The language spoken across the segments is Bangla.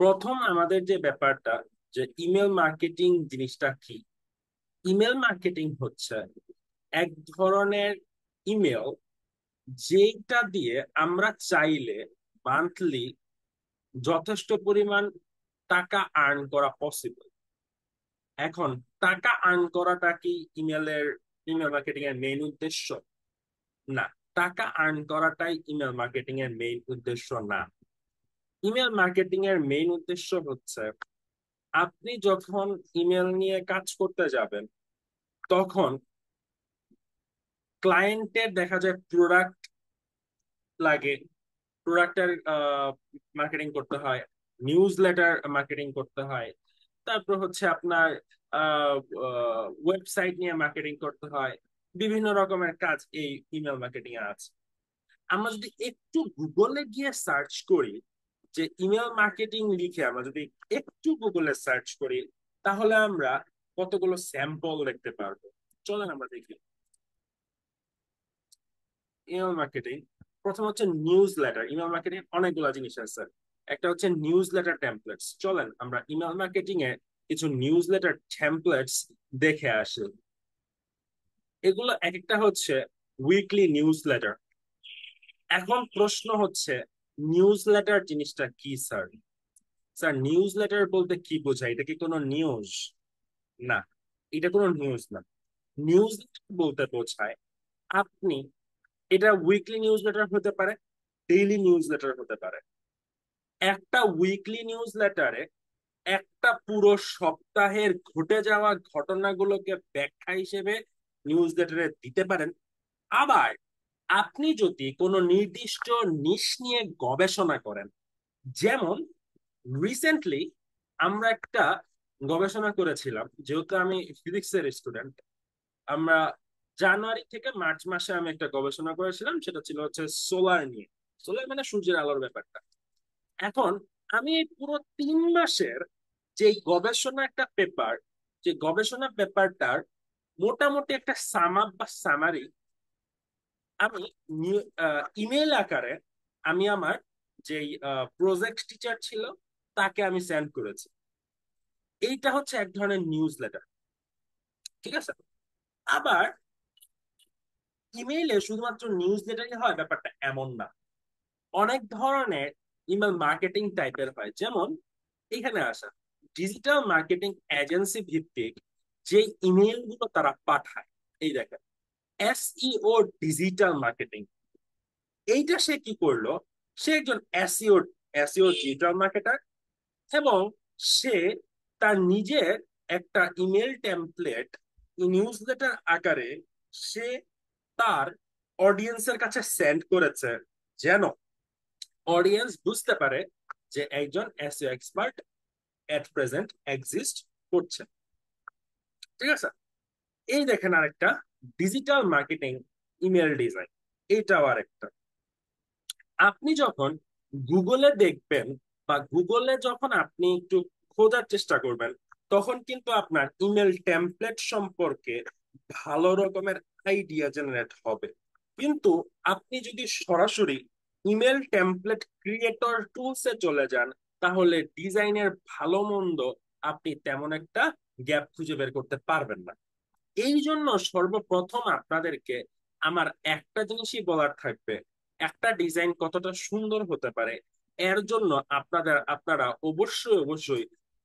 প্রথম আমাদের যে ব্যাপারটা, যে ইমেল মার্কেটিং জিনিসটা কি। ইমেল মার্কেটিং হচ্ছে এক ধরনের ইমেল যেটা দিয়ে আমরা চাইলে মান্থলি যথেষ্ট পরিমাণ টাকা আর্ন করা পসিবল। এখন টাকা আর্ন করাটা কি ইমেল মার্কেটিং এর মেইন উদ্দেশ্য? না, টাকা আর্ন করাটাই ইমেল মার্কেটিং এর মেইন উদ্দেশ্য না। ইমেল মার্কেটিং এর মেইন উদ্দেশ্য হচ্ছে আপনি যখন ইমেল নিয়ে কাজ করতে যাবেন, তখন ক্লায়েন্টের দেখা যায় প্রোডাক্ট লাগে, প্রোডাক্টের মার্কেটিং করতে হয়, নিউজ লেটার মার্কেটিং করতে হয়, তারপর হচ্ছে আপনার ওয়েবসাইট নিয়ে মার্কেটিং করতে হয়। বিভিন্ন রকমের কাজ এই ইমেল মার্কেটিং এ আছে। আমরা যদি একটু গুগলে গিয়ে সার্চ করি, যে ইমেল মার্কেটিং লিখে আমরা যদি একটু গুগলে সার্চ করি, তাহলে আমরা কতগুলো স্যাম্পল দেখতে পারবো। চলেন আমরা দেখি। ইমেল মার্কেটিং, প্রথম হচ্ছে নিউজ লেটার। ইমেল মার্কেটিং অনেকগুলো জিনিস আছে। একটা হচ্ছে নিউজ লেটার টেমপ্লেটস। চলেন আমরা ইমেল মার্কেটিং এ কিছু নিউজ লেটার টেমপ্লেটস দেখে আসি। এগুলো এক একটা হচ্ছে উইকলি নিউজ লেটার। এখন প্রশ্ন হচ্ছে, নিউজ লেটার জিনিসটা কি স্যার? স্যার, নিউজ লেটার বলতে কি বোঝায়? এটা কি কোনো নিউজ? না, এটা কোনো নিউজ না। নিউজ বলতে বোঝায় আপনি, এটা উইকলি নিউজ লেটার হতে পারে, ডেইলি নিউজ লেটার হতে পারে। একটা উইকলি নিউজ লেটারে একটা পুরো সপ্তাহের ঘটে যাওয়া ঘটনাগুলোকে ব্যাখ্যা হিসেবে নিউজ লেটারে দিতে পারেন। আবার আপনি যদি কোনো নির্দিষ্ট নিশ নিয়ে গবেষণা করেন, যেমন রিসেন্টলি আমরা একটা গবেষণা করেছিলাম, যেহেতু আমি ফিজিক্সের স্টুডেন্ট। আমরা জানুয়ারি থেকে মার্চ মাসে আমি একটা গবেষণা করেছিলাম, সেটা ছিল হচ্ছে সোলার নিয়ে। সোলার মানে সূর্যের আলোর ব্যাপারটা। এখন আমি এই পুরো 3 মাসের যে গবেষণা একটা পেপার, যে গবেষণা পেপারটার মোটামুটি একটা সাম আপ বা সামারি আমি ইমেল আকারে আমি আমার যেই প্রজেক্ট টিচার ছিল তাকে আমি সেন্ড করেছি। এইটা হচ্ছে এক ধরনের নিউজ লেটার, ঠিক আছে? আবার ইমেইলে শুধুমাত্র নিউজ লেটারই হয় ব্যাপারটা এমন না। অনেক ধরনের ইমেল মার্কেটিং টাইপের হয়, যেমন এখানে আসা ডিজিটাল মার্কেটিং এজেন্সি ভিত্তিক যে ইমেল গুলো তারা পাঠায়। এই দেখেন, এসইও ডিজিটাল মার্কেটিং। এইটা সে কি করলো? সে একজন এসইও এসইও ডিজিটাল মার্কেটার, এবং সে তার নিজের একটা ইমেল টেমপ্লেট নিউজ লেটার আকারে সে তার অডিয়েন্সের কাছে সেন্ড করেছে, যেন অডিয়েন্স বুঝতে পারে যে একজন SEO expert at present exist করছে। ঠিক আছে? এই দেখেন আরেকটা ডিজিটাল মার্কেটিং ইমেল ডিজাইন। এটাও আরেকটা। আপনি যখন গুগলে দেখবেন, বা গুগলে যখন আপনি একটু খোঁজার চেষ্টা করবেন, তখন কিন্তু আপনার ইমেল টেমপ্লেট সম্পর্কে ভালো রকমের আইডিয়া জেনারেট হবে। কিন্তু আপনি যদি সরাসরি ইমেল টেমপ্লেট ক্রিয়েটর টুলসে চলে যান, তাহলে ডিজাইনের ভালো মন্দ আপনি তেমন একটা গ্যাপ খুঁজে বের করতে পারবেন না। এই জন্য সর্বপ্রথম আপনাদেরকে আমার একটা জিনিসই বলার থাকবে, একটা ডিজাইন কতটা সুন্দর হতে পারে, এর জন্য আপনারা অবশ্যই অবশ্যই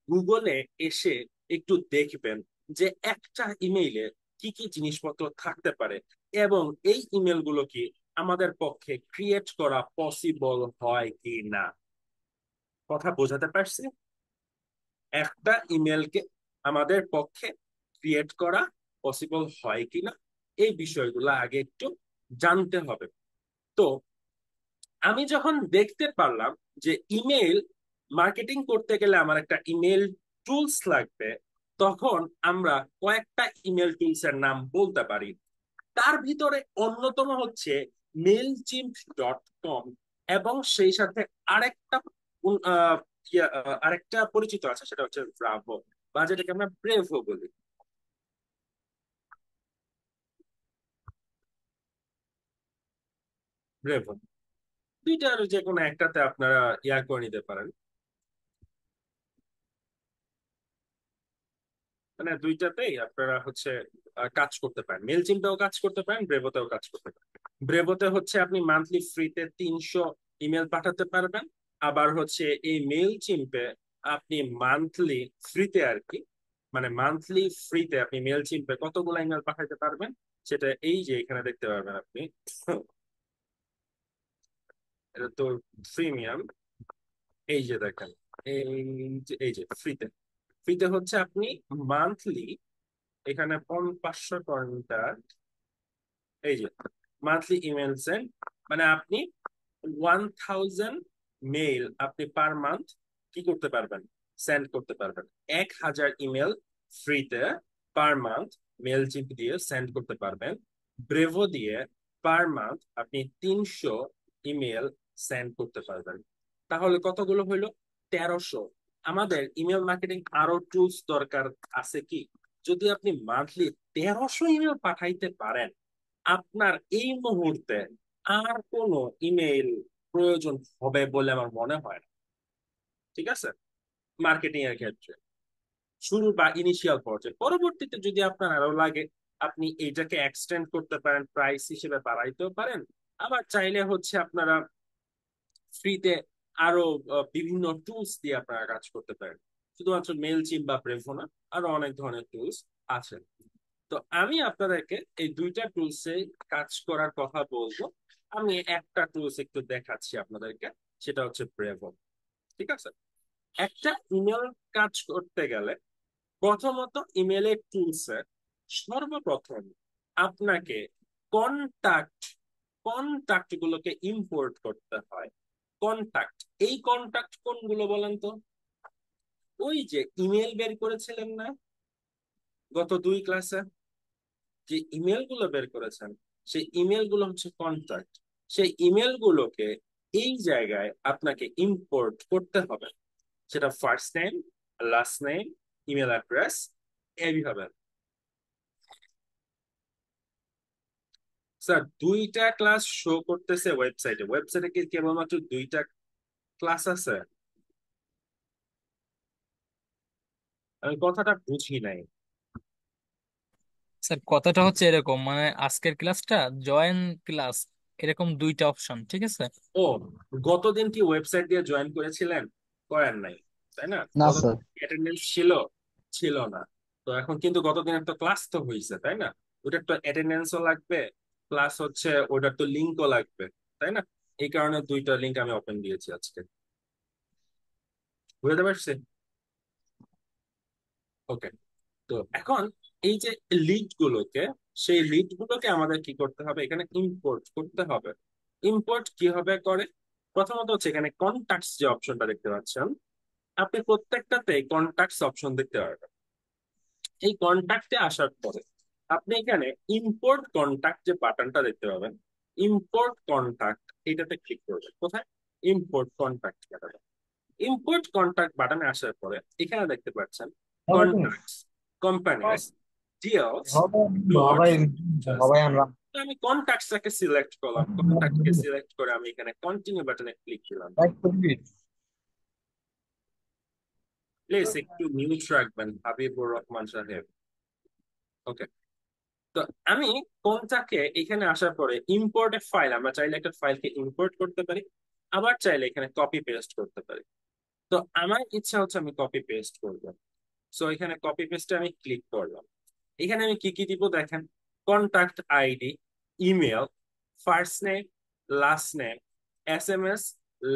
গুগলে এসে একটু দেখবেন যে একটা ইমেইলে কি কি জিনিসপত্র থাকতে পারে, এবং এই ইমেল গুলো কি আমাদের পক্ষে ক্রিয়েট করা পসিবল হয় কি না। কথা বোঝাতে পারছি? একটা ইমেলকে আমাদের পক্ষে ক্রিয়েট করা পসিবল হয় কিনা, এই বিষয়গুলো আগে একটু জানতে হবে। তো আমি যখন দেখতে পারলাম যে ইমেল মার্কেটিং করতে গেলে আমার একটা ইমেল টুলস লাগবে, তখন আমরা কয়েকটা ইমেল টুলস এর নাম বলতে পারি। তার ভিতরে অন্যতম হচ্ছে মেইলচিম্প.কম, এবং সেই সাথে আরেকটা আরেকটা পরিচিত আছে, সেটা হচ্ছে ব্রাভো, বা যেটাকে আমরা ব্রেভো বলি। ব্রেভো, দুইটার যে কোনো একটাতে আপনারা করে নিতে পারেন। মানে দুইটাতেই আপনারা হচ্ছে কাজ করতে পারেন, মেল চিমটাও কাজ করতে পারেন, ব্রেভোতেও কাজ করতে পারেন। ব্রেভোতে হচ্ছে আপনি মান্থলি ফ্রিতে 300 ইমেল পাঠাতে পারবেন। আবার হচ্ছে এই মেল চিম্পে আপনি মান্থলি ফ্রিতে আর কি, মানে মান্থলি ফ্রিতে আপনি মেল চিম্পে কতগুলো ইমেল পাঠাতে পারবেন সেটা এই যে এখানে দেখতে পারবেন আপনি। এটা তো প্রিমিয়াম, এই যে দেখেন, এই যে ফ্রিতে, ফ্রিতে হচ্ছে আপনি মান্থলি এখানে 500 এই যে মান্থলি ইমেল সেন্ড, মানে আপনি 1000 মেইল আপনি পার মান্থ কি করতে পারবেন, সেন্ড করতে পারবেন। 1000 ইমেল ফ্রিতে পার মান্থ মেল চিপ দিয়ে সেন্ড করতে পারবেন। ব্রেভো দিয়ে পার মান্থ আপনি 300 ইমেল সেন্ড করতে পারবেন। তাহলে কতগুলো হইলো? 1300। আমাদের ইমেল মার্কেটিং আরো টুলস দরকার আছে কি? যদি আপনি মান্থলি 1300 ইমেল পাঠাইতে পারেন, আপনার এই মুহূর্তে আর কোনো ইমেইল প্রয়োজন হবে বলে আমার মনে হয় না। ঠিক আছে, মার্কেটিং এর ক্ষেত্রে শুরু বা ইনিশিয়াল পর্যায়ে, পরবর্তীতে যদি আপনার আরো লাগে আপনি এইটাকে এক্সটেন্ড করতে পারেন, প্রাইস হিসেবে বাড়াইতেও পারেন। আবার চাইলে হচ্ছে আপনারা ফ্রিতে আরো বিভিন্ন টুলস দিয়ে আপনারা কাজ করতে পারেন। শুধুমাত্র মেল চিম বা ব্রেভো না, আরো অনেক ধরনের টুলস আছে। তো আমি আপনাদেরকে এই দুইটা টুলসে কাজ করার কথা বলবো। আমি একটা টুলস একটু দেখাচ্ছি আপনাদেরকে, সেটা হচ্ছে ব্রেভো। ঠিক আছে, একটা ইমেল কাজ করতে গেলে প্রথমত ইমেলের টুলসে সর্বপ্রথম আপনাকে কন্টাক্ট কন্টাক্ট গুলোকে ইম্পোর্ট করতে হয়। কন্টাক্ট, এই কন্টাক্ট কোনগুলো বলেন তো? ওই যে ইমেল বের করেছিলেন না গত 2 ক্লাসে, যে ইমেল গুলো বের করেছেন, সেই ইমেল গুলো হচ্ছে কন্ট্যাক্ট। সেই ইমেল গুলোকে এই জায়গায় আপনাকে ইম্পোর্ট করতে হবে। সেটা first name, last name, email address, এইভাবে। স্যার, 2টা ক্লাস শো করতেছে ওয়েবসাইটে। ওয়েবসাইটে কি কেবলমাত্র 2টা ক্লাস আছে? আমি কথাটা বুঝি নাই। স্যার কথাটা হচ্ছে এরকম, মানে আজকের ক্লাসটা জয়েন ক্লাস, এরকম দুইটা অপশন, ঠিক আছে। ও, গতদিন কি ওয়েবসাইট দিয়ে জয়েন করেছিলেন? করেন নাই, তাই না? না গতদিন স্যার। অ্যাটেন্ডেন্স ছিল? ছিল না। তো এখন কিন্তু গতদিনের তো ক্লাস তো হয়েছে, তাই না? ওটার তো অ্যাটেন্ডেন্সও লাগবে, প্লাস হচ্ছে ওটার তো লিঙ্কও লাগবে, তাই না? এই কারণে 2টা লিঙ্ক আমি ওপেন দিয়েছি আজকে। বুঝতে পারছি। ওকে। তো এখন এই যে লিড গুলোকে, সেই লিড গুলোকে আমাদের কি করতে হবে, এখানে ইম্পোর্ট করতে হবে। ইম্পোর্ট কিভাবে করে? প্রথমত হচ্ছে এখানে কন্টাক্টস যে অপশনটা দেখতে পাচ্ছেন, আপনি প্রত্যেকটাতে কন্টাক্টস অপশন দেখতে পারবেন। এই কন্টাক্টে আসার পরে আপনি এখানে ইম্পোর্ট কন্টাক্ট যে বাটনটা দেখতে পাবেন, ইম্পোর্ট কন্টাক্ট এটাতে ক্লিক করবেন। কোথায়? ইম্পোর্ট কন্টাক্ট বাটনে। ইম্পোর্ট কন্টাক্ট বাটনে আসার পরে এখানে দেখতে পাচ্ছেন হবে তুমি? কন্টাক্টস, কোম্পানিজ, ডিলস, হবে। নোটস, হবাই ফিচার্স। হবাই আমরা। তো আমি কন্টাক্টসটাকে সিলেক্ট করলাম, কন্টাক্টকে সিলেক্ট করে আমি এখানে কন্টিনিউ বাটনে ক্লিক দিলাম। লাইক করবি? প্লিজ একটু মিউট রাখবেন হাবিবুর রহমান সাহেব। ওকে। তো আমি কোনটাকে এখানে আসার পরে ইম্পোর্ট এ ফাইল, আমরা চাইলে একটা ফাইলকে ইম্পোর্ট করতে পারি, আবার চাইলে এখানে কপি পেস্ট করতে পারি। তো আমার ইচ্ছা হচ্ছে আমি কপি পেস্ট করব। সো এখানে কপি পেস্টে আমি ক্লিক করলাম। এখানে আমি কি কি দিব দেখেন, contact ID, email, first name, last name, SMS,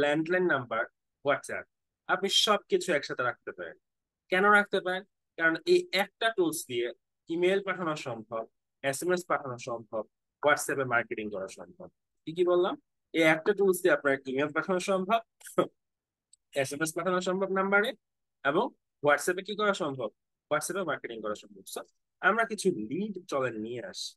landline number, WhatsApp. আপনি সবকিছু একসাথে রাখতে পারেন। কেন রাখতে পারেন? কারণ এই একটা টুলস দিয়ে ইমেল পাঠানো সম্ভব, SMS পাঠানো সম্ভব, হোয়াটসঅ্যাপে মার্কেটিং করা সম্ভব। কি কি বললাম? এই একটা টুলস দিয়ে আপনার ইমেল পাঠানো সম্ভব, SMS পাঠানো সম্ভব নাম্বারে, এবং হোয়াটসঅ্যাপে কি করা সম্ভব, হোয়াটসঅ্যাপে মার্কেটিং করা সম্ভব। So, আমরা কিছু লিড চলেন নিয়ে আসি।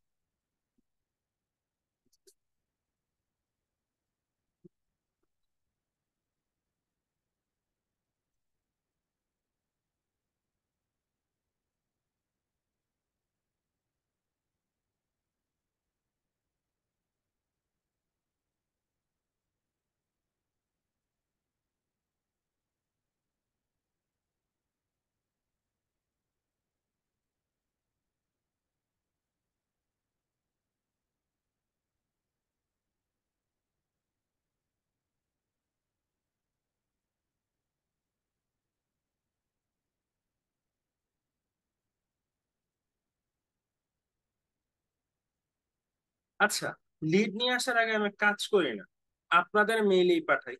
আচ্ছা, লিড নিয়ে আসার আগে আমি কাজ করি না, আপনাদের মেইলেই পাঠাই,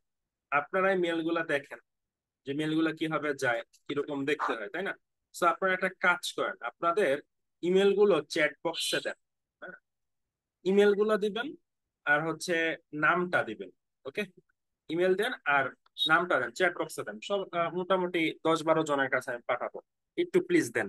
আপনারাই মেলগুলা দেখেন যে মেলগুলা কিভাবে যায়, কিরকম দেখতে হয়, তাই না? তো আপনারা একটা কাজ করেন, আপনাদের ইমেল গুলো চ্যাট বক্সে দেন। হ্যাঁ, ইমেল গুলো দিবেন, আর হচ্ছে নামটা দিবেন। ওকে, ইমেল দেন আর নামটা দেন, চ্যাট বক্সে দেন, সব মোটামুটি 10-12 জনের কাছে আমি পাঠাবো। একটু প্লিজ দেন।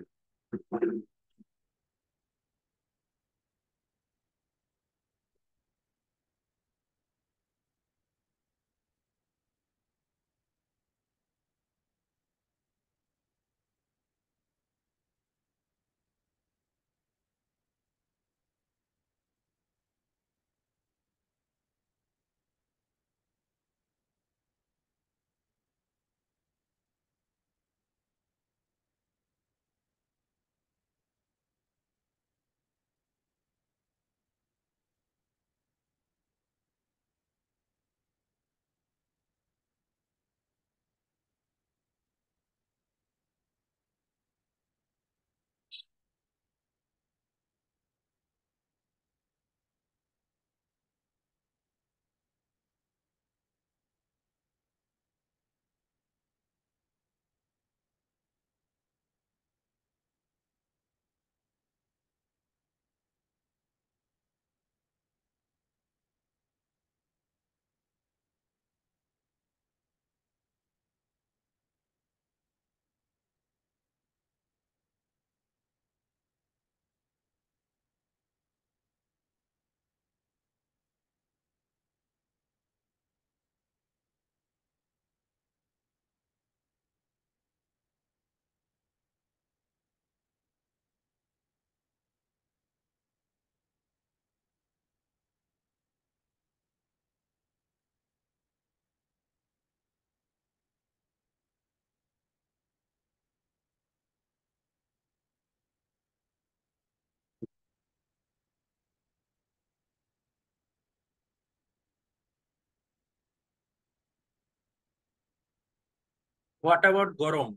হোয়াট অ্যাবাউট গরম?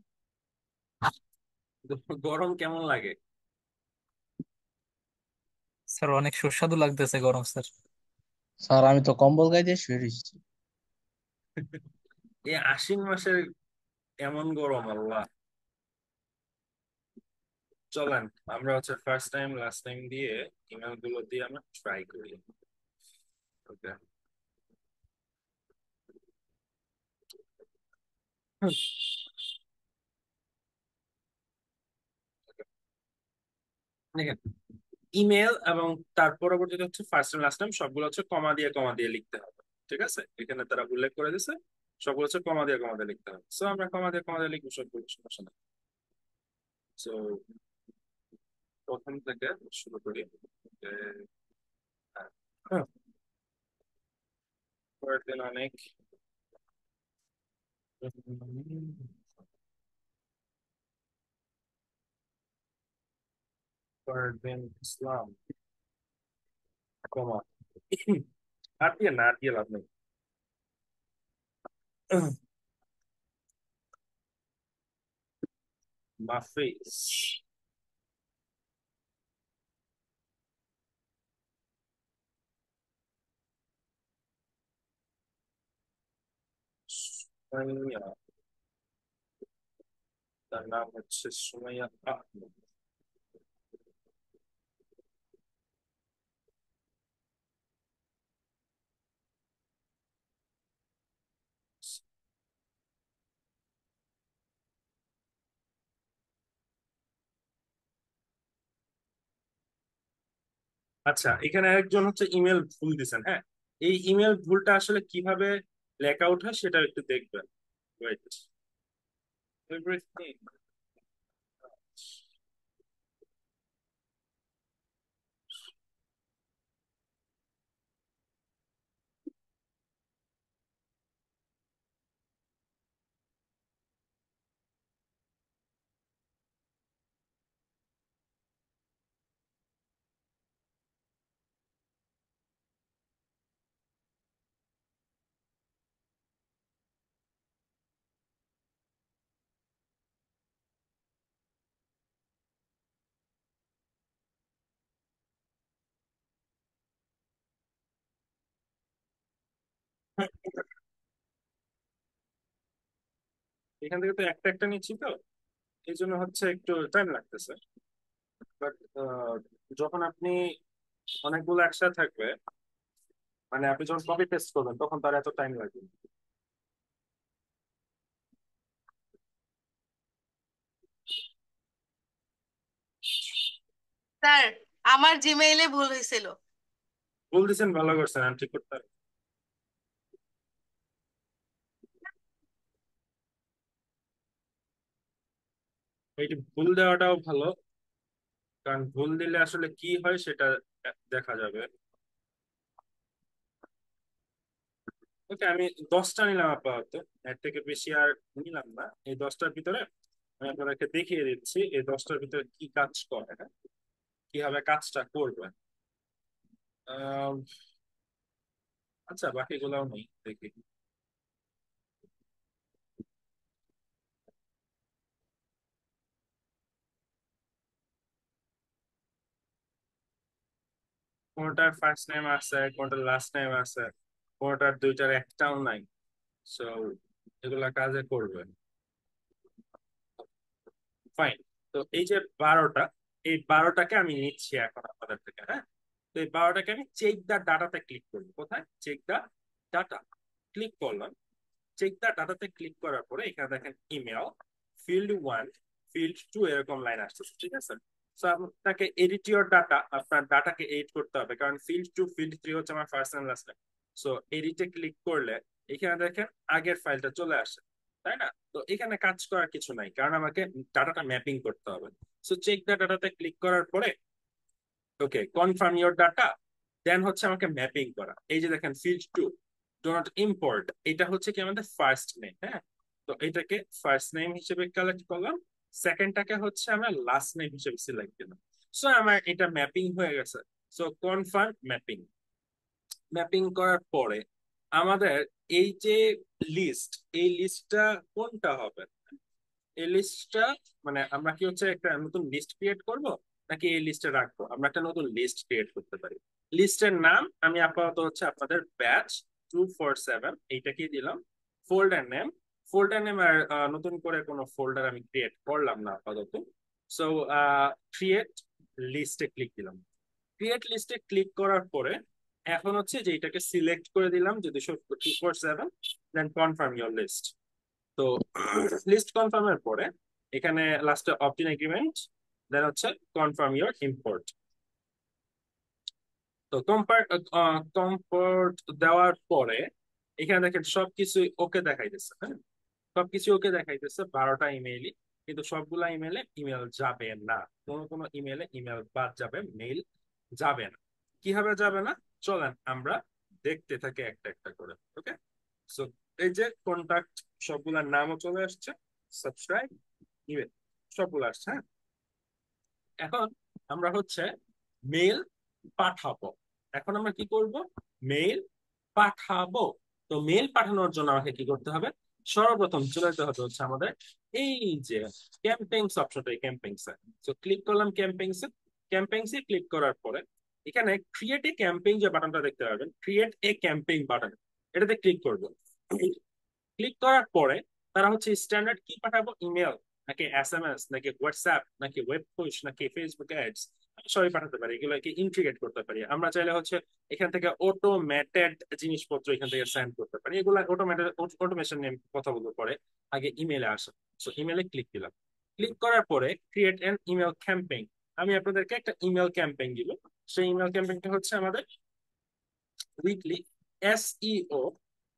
গরম কেমন লাগে? স্যার অনেক সুস্বাদু লাগতেছে গরম স্যার। স্যার আমি তো কম্বল গায়ে দিয়ে শুয়ে রয়েছি। এই আশ্বিন মাসের এমন গরম, আল্লাহ! চলেন, আমরা হচ্ছে ফার্স্ট টাইম লাস্ট টাইম দিয়ে ইমেল গুলো দিয়ে আমরা ট্রাই করি। ওকে, দেখেন, ইমেল এবং তার পরবর্তীতে হচ্ছে ফার্স্ট টাইম লাস্ট টাইম সবগুলো হচ্ছে কমা দিয়ে লিখতে হবে। ঠিক আছে, এখানে তারা উল্লেখ করে দিছে সবগুলো হচ্ছে কমা দিয়ে লিখতে হবে। সো আমরা কমা দিয়ে লিখবো সবগুলো, সমস্যা নেই। সো প্রথম থেকে শুরু করি। যে, হ্যাঁ, পরের দিন অনেক পরের দিন ইসলাম, কমা, আর দিয়ে লাভ নেই। মাফিজ, সুমাইয়া, তার নাম হচ্ছে সুমাইয়া আহমেদ। আচ্ছা, এখানে একজন হচ্ছে ইমেল ভুল দিছেন। হ্যাঁ, এই ইমেল ভুলটা আসলে কিভাবে লেখা ওঠে সেটা একটু দেখবেন। Wait, everything. এখান থেকে তো একটা একটা নিচ্ছি, তো এই জন্য হচ্ছে একটু টাইম লাগতেছে। বাট যখন আপনি অনেকগুলো একসাথে থাকবে, মানে আপনি যখন কপি পেস্ট করবেন তখন তার এত টাইম লাগবে না। স্যার, আমার জিমেইলে ভুল হয়েছিল। ভুল দিচ্ছেন, ভালো করছেন, আমি ঠিক করতে পারি। এই ভুল দেওয়াটাও ভালো, কারণ ভুল দিলে আসলে কি হয় সেটা দেখা যাবে। ওকে, আমি 10টা নিলাম আপাতত, এর থেকে বেশি আর নিলাম না। এই 10টার ভিতরে আমি আপনাদেরকে দেখিয়ে দিচ্ছি এই 10টার ভিতরে কি কাজ করে, হ্যাঁ, কিভাবে কাজটা করবে। আহ, আচ্ছা, বাকিগুলাও নেই, দেখি। কোনটার ফার্স্ট নেম আছে, কোনটার লাস্ট নেম আছে, কোনটার দুইটার একটাও নাই। সো এগুলা কাজে করবে। ফাইন। তো এই যে 12টা, এই 12টাকে আমি নিচ্ছি এখন আপনাদের থেকে, হ্যাঁ। তো এই 12টাকে আমি চেক দা ডাটাতে ক্লিক করবো। কোথায়? চেক দা ডাটা ক্লিক করলাম। চেক দা ডাটাতে ক্লিক করার পরে এখানে দেখেন ইমেল, ফিল্ড 1, ফিল্ড 2 এরকম লাইন আসতেছে, ঠিক আছে। সো আপনাকে এডিট ইউর ডাটা, আপনার ডাটাকে এডিট করতে হবে, কারণ ফিল্ড 2 ফিল্ড 3 হচ্ছে আমার first and last name. So এডিটে ক্লিক করলে এখানে দেখেন আগের ফাইলটা চলে আসে, তাই না? তো এখানে কাজ করার কিছু নাই, কারণ আমাকে ডাটাটা ম্যাপিং করতে হবে। সো চেক দা ডাটাতে ক্লিক করার পরে ওকে, কনফার্ম ইওর ডাটা, দেন হচ্ছে আমাকে ম্যাপিং করা। এই যে দেখেন ফিল্ড 2 ডো নট ইম্পোর্ট, এটা হচ্ছে কি আমাদের ফার্স্ট নেম, হ্যাঁ। তো এটাকে ফার্স্ট নেম হিসেবে কালেক্ট করলাম, সেকেন্ডটাকে হচ্ছে আমরা লাস্ট নেম হিসেবে সিলেক্ট দিলাম। সো আমার এটা ম্যাপিং হয়ে গেছে। So confirm mapping. ম্যাপিং করার পরে আমাদের এই যে লিস্ট, এই লিস্টটা কোনটা হবে? এই লিস্টটা মানে আমরা কি হচ্ছে একটা নতুন লিস্ট ক্রিয়েট করব, নাকি এই লিস্টে রাখবো? আমরা একটা নতুন লিস্ট ক্রিয়েট করতে পারি। লিস্টের নাম আমি আপাতত হচ্ছে আপনাদের ব্যাচ 247 এইটাকেই দিলাম। ফোল্ডার নেম, ফোল্ডার নেম আর নতুন করে কোনো ফোল্ডার আমি ক্রিয়েট করলাম না আপাতত। সো ক্রিয়েট লিস্টে ক্লিক দিলাম। ক্রিয়েট লিস্টে ক্লিক করার পরে এখন হচ্ছে যে এটাকে সিলেক্ট করে দিলাম যে 247, দেন কনফার্ম ইওর লিস্ট। তো লিস্ট কনফার্মের পরে এখানে লাস্টে অপটিন এগ্রিমেন্ট, দেন হচ্ছে কনফার্ম ইওর ইম্পোর্ট। তো কম্পোর্ট দেওয়ার পরে এখানে দেখেন সবকিছু ওকে দেখাইতেছে, হ্যাঁ। সবকিছু ওকে দেখাইতেছে 12টা ইমেইলই, কিন্তু সবগুলা ইমেলে ইমেল যাবে না। কোনো কোনো ইমেলে ইমেল বাদ যাবে, মেইল যাবে না। কিভাবে যাবে না চলেন আমরা দেখতে থাকি একটা একটা করে। ওকে, সো এই যে কন্টাক্ট, সবগুলার নামও চলে আসছে, সাবস্ক্রাইব, ইমেল সবগুলো আসছে, হ্যাঁ। এখন আমরা হচ্ছে মেইল পাঠাবো। এখন আমরা কি করব? মেইল পাঠাবো। তো মেইল পাঠানোর জন্য আমাকে কি করতে হবে? সর্বপ্রথম চলে যেতে হবে হচ্ছে আমাদের এই যে ক্যাম্পেইনস অপশনটা, এই ক্যাম্পেইনস এ। তো ক্লিক করলাম ক্যাম্পেইনস এ। ক্যাম্পেইনস এ ক্লিক করার পরে এখানে ক্রিয়েট এ ক্যাম্পেইন যে বাটনটা দেখতে পাবেন, ক্রিয়েট এ ক্যাম্পেইন বাটন, এটাতে ক্লিক করব। ক্লিক করার পরে তারা হচ্ছে স্ট্যান্ডার্ড কি পাঠাবো, ইমেল নাকি এসএমএস নাকি হোয়াটসঅ্যাপ নাকি ওয়েব পুশ নাকি ফেসবুক অ্যাডস, সবই পাঠাতে পারি। এগুলোকে ইন্টিগ্রেট করতে পারি। আমরা চাইলে হচ্ছে এখান থেকে অটোমেটেড জিনিসপত্র এখান থেকে সেন্ড করতে পারি। এগুলো অটোমেটেড, অটোমেশন নিয়ে কথা বলবো পরে, আগে ইমেলে আসে। সো ইমেলে ক্লিক দিলাম। ক্লিক করার পরে ক্রিয়েট অ্যান ইমেল ক্যাম্পেইন, আমি আপনাদেরকে একটা ইমেল ক্যাম্পেইন দিব। সেই ইমেল ক্যাম্পেইনটা হচ্ছে আমাদের উইকলি এসইও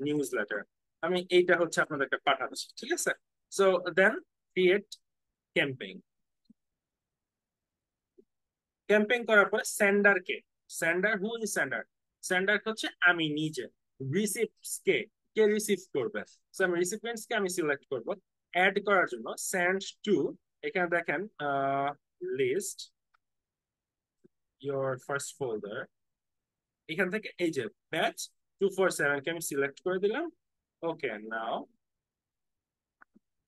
নিউজ লেটার। আমি এইটা হচ্ছে আপনাদেরকে পাঠাচ্ছি, ঠিক আছে। So then create campaign. Campaign করার পরে সেন্ডার কে, sender who is sender, sender হচ্ছে আমি নিজে। রিসিপ্টস কে, কে রিসিভ করবে, সো আমি রিসিপিয়েন্টস কে আমি সিলেক্ট করব। অ্যাড করার জন্য সেন্ড টু, এখানে দেখেন লিস্ট ইওর ফার্স্ট ফোল্ডার, এখান থেকে এই যে ব্যাচ 247 কে আমি সিলেক্ট করে দিলাম। ওকে, নাও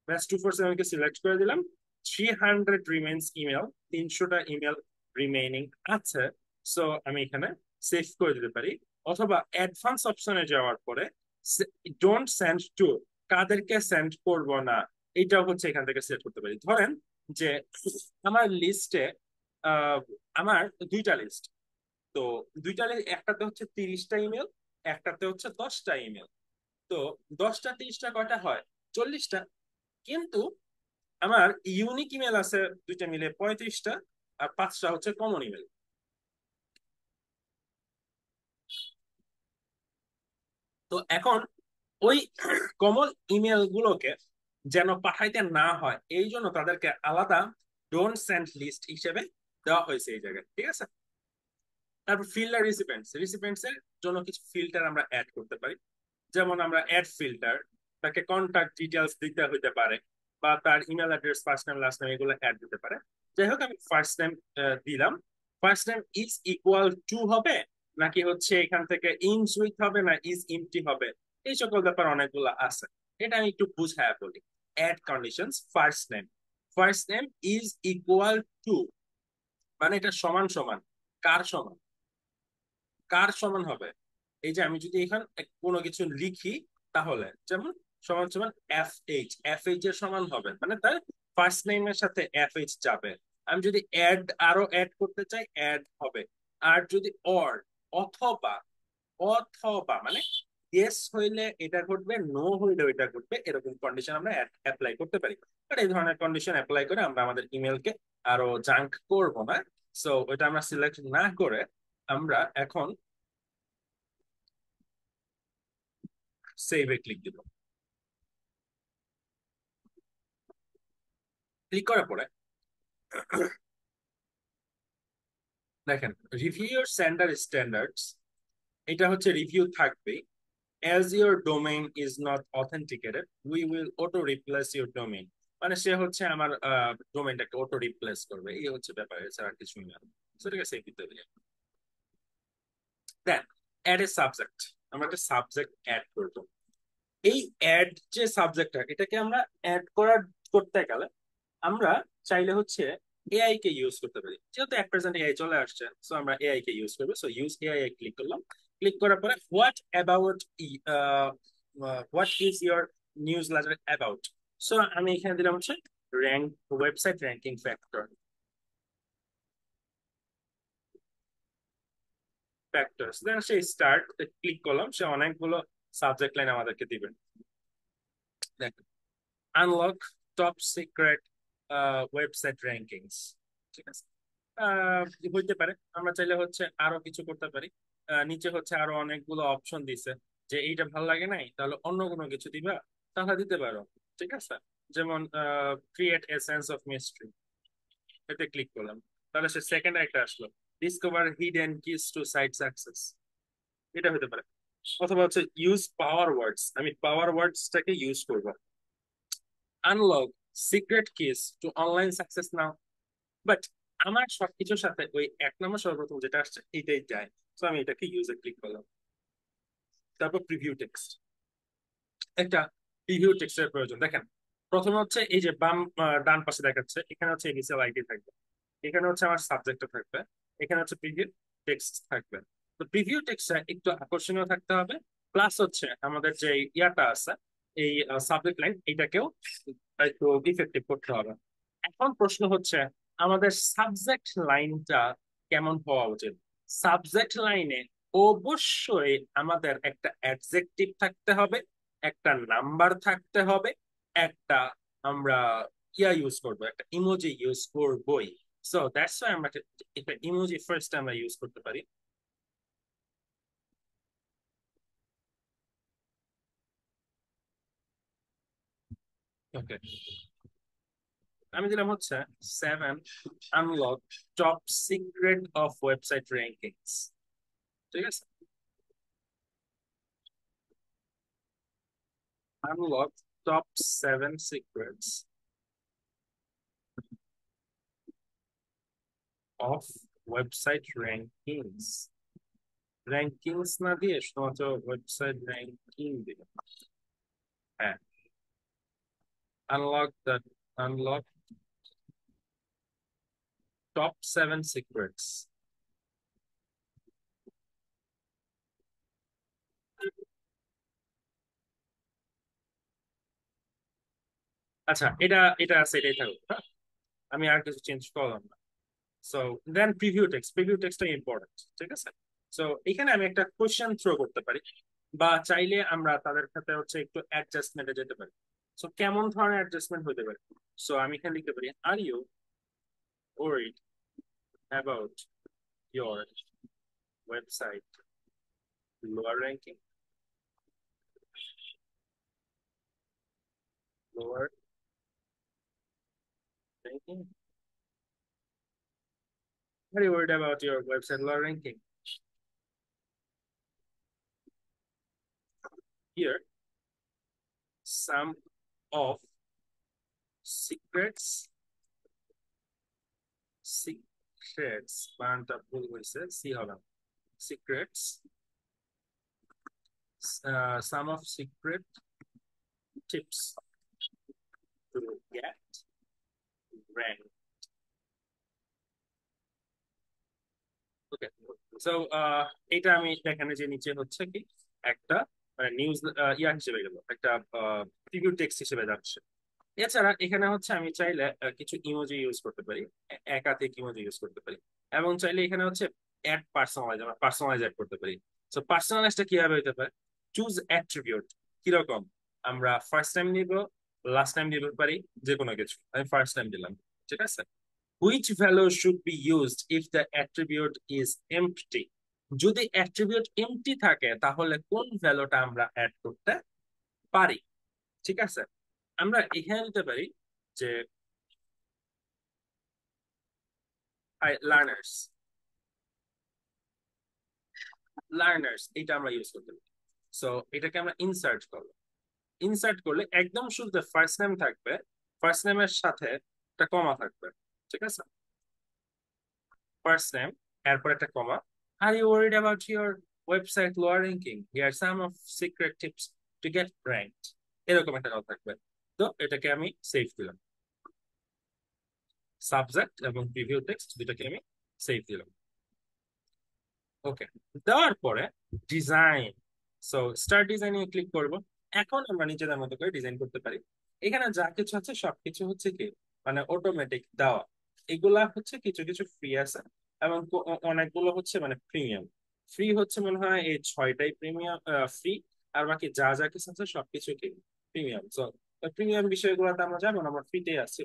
ব্যাচ 247 কে সিলেক্ট করে দিলাম। 300 রিমেইনস ইমেল, 300টা ইমেল রিমেইনিং আছে। সো আমি এখানে সেভ করে দিতে পারি, অথবা অ্যাডভান্স অপশনে যাওয়ার পরে ডোন্ট সেন্ড টু, কাদেরকে সেন্ড করব না, এইটাও হচ্ছে এখান থেকে সিলেক্ট করতে পারি। ধরেন যে আমার লিস্টে আমার দুইটা লিস্ট, তো দুইটা লিস্ট, একটাতে হচ্ছে 30টা ইমেল, একটাতে হচ্ছে 10টা ইমেল। তো 10টা 30টা কয়টা হয়? 40টা। কিন্তু আমার ইউনিক ইমেল আছে দুইটা মিলে 35টা, আর 5টা হচ্ছে কমন ইমেল। তো এখন ওই কমন ইমেল গুলোকে যেন পাঠাইতে না হয়, এই জন্য তাদেরকে আলাদা ডোন্ট সেন্ড লিস্ট হিসেবে দেওয়া হয়েছে এই জায়গায়, ঠিক আছে? তারপর ফিল্টার রিসিপিয়েন্টস, রিসিপিয়েন্টস এর জন্য কিছু ফিল্টার আমরা অ্যাড করতে পারি। যেমন আমরা অ্যাড ফিল্টার, তাকে কন্টাক্ট ডিটেলস দিতে হইতে পারে, বা তার email address, first name last name এগুলো অ্যাড দিতে পারে। যাই হোক, আমি ফার্স্ট নেম দিলাম। First name is equal two হবে, নাকি হচ্ছে এখান থেকে ইনস উইথ হবে, না ইজ ইমটি হবে, এই সকল ব্যাপার অনেকগুলো আছে। এটা আমি একটু বুঝায় বলি। Add conditions, first name is equal to, মানে এটা সমান সমান কার সমান? কার সমান হবে? এই যে আমি যদি এখানে কোনো কিছু লিখি, তাহলে যেমন সমান সমান এফ এইচ এর সমান হবে, মানে তার ফার্স্ট নেমের সাথে এফ এইচ যাবে। আমি যদি আরো অ্যাড করতে চাই, অ্যাড হবে। আর যদি অর, অথবা, মানে ইয়েস হইলে এটা ঘটবে, নো হইলে এটা ঘটবে, এরকম কন্ডিশন আমরা অ্যাপ্লাই করতে পারি। আর এই ধরনের কন্ডিশন অ্যাপ্লাই করে আমরা আমাদের ইমেলকে আরো জাঙ্ক করব না। সো ওইটা আমরা সিলেক্ট না করে আমরা এখন সেভে ক্লিক দিব। ক্লিক করার পরে দেখেন রিভিউ ইউর সেন্ডার স্ট্যান্ডার্ডস, এটা হচ্ছে রিভিউ থাকবে। As your domain is not authenticated, we will auto replace your domain, মানে সে হচ্ছে আমার ডোমেইনটাকে অটো রিপ্লেস করবে, এই হচ্ছে ব্যাপার, এছাড়া আর কিছুই না। সেটাকে সেভ দিতে হবে। দেন অ্যাড এ সাবজেক্ট, আমরা একটা সাবজেক্ট অ্যাড করব। এই অ্যাড যে সাবজেক্টটা, এটাকে আমরা অ্যাড করতে গেলে আমরা চাইলে হচ্ছে এআই কে ইউজ করতে পারি। যেহেতু এক প্রেজেন্ট এআই চলে আসছে, সো আমরা এআই কে ইউজ করবো। সো ইউজ এআই এ ক্লিক করলাম। ক্লিক করার পরে what is your news letter about. So আমি এখানে দিলাম হচ্ছে র্যাঙ্ক, ওয়েবসাইট র্যাঙ্কিং ফ্যাক্টরস। দেন সে স্টার্ট ক্লিক করলাম, সে অনেকগুলো সাবজেক্ট লাইন আমাদেরকে দিবেন। দেখ, unlock top secret website rankings, ঠিক আছে? হইতে পারে। আমরা চাইলে হচ্ছে আরো কিছু করতে পারি। নিচে হচ্ছে আরো অনেকগুলো অপশন দিছে, যে এইটা ভালো লাগে নাই তাহলে অন্য কোনো কিছু দিবা, তাহলে দিতে পারো, ঠিক আছে? যেমন create a sense of mystery, এতে ক্লিক করলাম, তাহলে সে সেকেন্ড একটা আসলো, discover hidden keys to site success, এটা হতে পারে। অথবা হচ্ছে ইউজ পাওয়ার ওয়ার্ডস, আমি পাওয়ার ওয়ার্ডসটাকে ইউজ করবো। Unlock secret keys to online success now. But আমার সবকিছুর সাথে ওই এক নম্বর সর্বপ্রথম যেটা আসছে এটাই যায়। তো আমি এটাকে ইউজে ক্লিক করলাম। তারপর প্রিভিউ টেক্সট, একটা প্রিভিউ টেক্সটের প্রয়োজন। দেখেন প্রথমে হচ্ছে এই যে ডান পাশে দেখাচ্ছে, এখানে হচ্ছে ইনিশিয়াল আইডি থাকবে, এখানে হচ্ছে আমার সাবজেক্ট থাকবে, এখানে হচ্ছে প্রিভিউ টেক্সট থাকবে। তো প্রিভিউ টেক্সটটা একটু আকর্ষণীয় থাকতে হবে, প্লাস হচ্ছে আমাদের যে ইয়াটা আছে, এই সাবজেক্ট লাইন, এটাকেও একটু ইফেক্টিভ করতে হবে। এখন প্রশ্ন হচ্ছে আমাদের সাবজেক্ট লাইনটা কেমন হওয়া উচিত? সাবজেক্ট লাইনে অবশ্যই আমাদের একটা অ্যাডজেক্টিভ থাকতে হবে, একটা নাম্বার থাকতে হবে, একটা আমরা ইউজ করবো, একটা ইমোজি ইউজ করবোই। সো দ্যাটস ওয়াই আমরা একটা ইমোজি ফার্স্ট আমরা ইউজ করতে পারি। ওকে, আমি দিলাম হচ্ছে 7 unlock top secret of website rankings, ঠিক আছে? Unlock top 7 secrets of website rankings. Rankings না দিয়ে শুধুমাত্র ওয়েবসাইট র্যাঙ্কিং দিবে। হ্যাঁ, আনলক top 7 secrets. আচ্ছা, এটা এটা আছে, এটাই থাকুক, হ্যাঁ? আমি আর কিছু চেঞ্জ করলাম না। সো দেন প্রিভিউ টেক্সটটা ইম্পর্টেন্ট, ঠিক আছে? সো এখানে আমি একটা কোশ্চেন থ্রো করতে পারি, বা চাইলে আমরা তাদের সাথে হচ্ছে একটু অ্যাডজাস্টমেন্টে যেতে পারি। সো কেমন ধরনের অ্যাডজাস্টমেন্ট হতে পারে? সো আমি এখানে লিখতে পারি, are you worried about your website lower ranking, lower ranking, are you worried about your website lower ranking? Here, some of secrets, secrets, বানানটা ভুল হয়েছে, সি হবে না। Secrets, some of secret tips to get ranked. Okay, so এটা আমি এখানে যে নিচে হচ্ছে কি একটা মানে নিউজ ইয়া হিসেবে গেল, একটা প্রিভিউ টেক্সট হিসেবে যাচ্ছে। এছাড়া এখানে হচ্ছে আমি চাইলে কিছু ইমোজি ইউজ করতে পারি, একাধিক ইমোজি ইউজ করতে পারি, এবং চাইলে এখানে হচ্ছে অ্যাড পার্সোনালাইজ, আমরা পার্সোনালাইজ অ্যাড করতে পারি। তো পার্সোনালাইজটা কিভাবে হতে পারে? চুজ অ্যাট্রিবিউট, কিরকম? আমরা ফার্স্ট টাইম নিব, লাস্ট টাইম নিতে পারি, যে কোনো কিছু। আমি ফার্স্ট টাইম দিলাম, ঠিক আছে? Which value should be used if the attribute is empty? যদি অ্যাট্রিবিউট এমপ্টি থাকে তাহলে কোন ভ্যালুটা আমরা অ্যাড করতে পারি, ঠিক আছে? আমরা এখানে দিতে পারি যে লার্নার্স, লার্নার্স এটা আমরা ইউজ করতে পারি। সো এটাকে আমরা ইনসার্ট করবো। ইনসার্ট করলে একদম শুরুতে ফার্স্ট নেম থাকবে, ফার্স্ট নেমের সাথে একটা কমা থাকবে, ঠিক আছে? ফার্স্ট নেম, এরপর একটা comma. Are you worried about your website lower ranking, here some of secret tips to get ranked, এরকম একটা কথা থাকবে। তো এটাকে আমি সেভ দিলাম, সাবজেক্ট এবং প্রিভিউ টেক্সট দুটাকে আমি সেভ দিলাম। ওকে, দেওয়ার পরে ডিজাইন, সো স্টার্ট ডিজাইনে ক্লিক করব। এখন আমরা নিজেদের মতো করে ডিজাইন করতে পারি। এখানে যা কিছু আছে সবকিছু হচ্ছে কি মানে অটোমেটিক দেওয়া। এগুলা হচ্ছে কিছু কিছু ফ্রি আছে, এবং অনেকগুলো হচ্ছে মানে প্রিমিয়াম। ফ্রি হচ্ছে মনে হয় এই 6টাই প্রিমিয়াম ফ্রি, আর বাকি যা যা কিছু আছে সবকিছু কি প্রিমিয়াম। সো প্রিমিয়াম বিষয়গুলোতে আমরা যাবো না, আমরা ফ্রিতে আছি।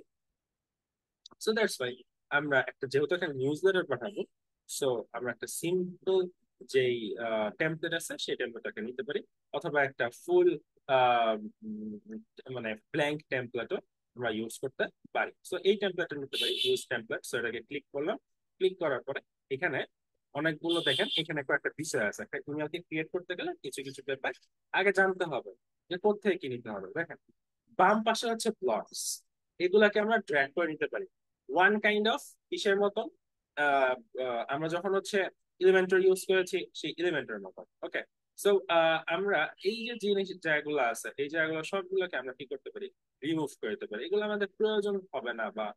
সো দ্যাটস ওয়াই আমরা একটা, যেহেতু একটা নিউজ লেটার পাঠাবো, সো আমরা একটা সিম্পল যেই টেমপ্লেট আছে সেই টেমপ্লেটটাকে নিতে পারি, অথবা একটা ফুল মানে ব্ল্যাঙ্ক টেমপ্লেটও আমরা ইউজ করতে পারি। সো এই টেমপ্লেটটা নিতে পারি, ইউজ টেমপ্লেট। সো এটাকে ক্লিক করলাম। ক্লিক করার পরে এখানে অনেকগুলো, দেখেন এখানে কয়েকটা বিষয় আছে। একটা ইমেলকে ক্রিয়েট করতে গেলে কিছু কিছু ব্যাপার আগে জানতে হবে, যে কোথা থেকে কি নিতে হবে। দেখেন বাম পাশে হচ্ছে প্লটস, এগুলাকে আমরা ড্র্যাগ করে নিতে পারি ওয়ান কাইন্ড অফ কিসের মতো, আহ, আমরা যখন হচ্ছে এলিমেন্টর ইউজ করেছি সেই এলিমেন্টের মতো। ওকে, সো আমরা এই যে জিনিস জায়গাগুলো আছে, এই জায়গাগুলো সবগুলোকে আমরা কি করতে পারি, রিমুভ করে দিতে পারি। এগুলো আমাদের প্রয়োজন হবে না বা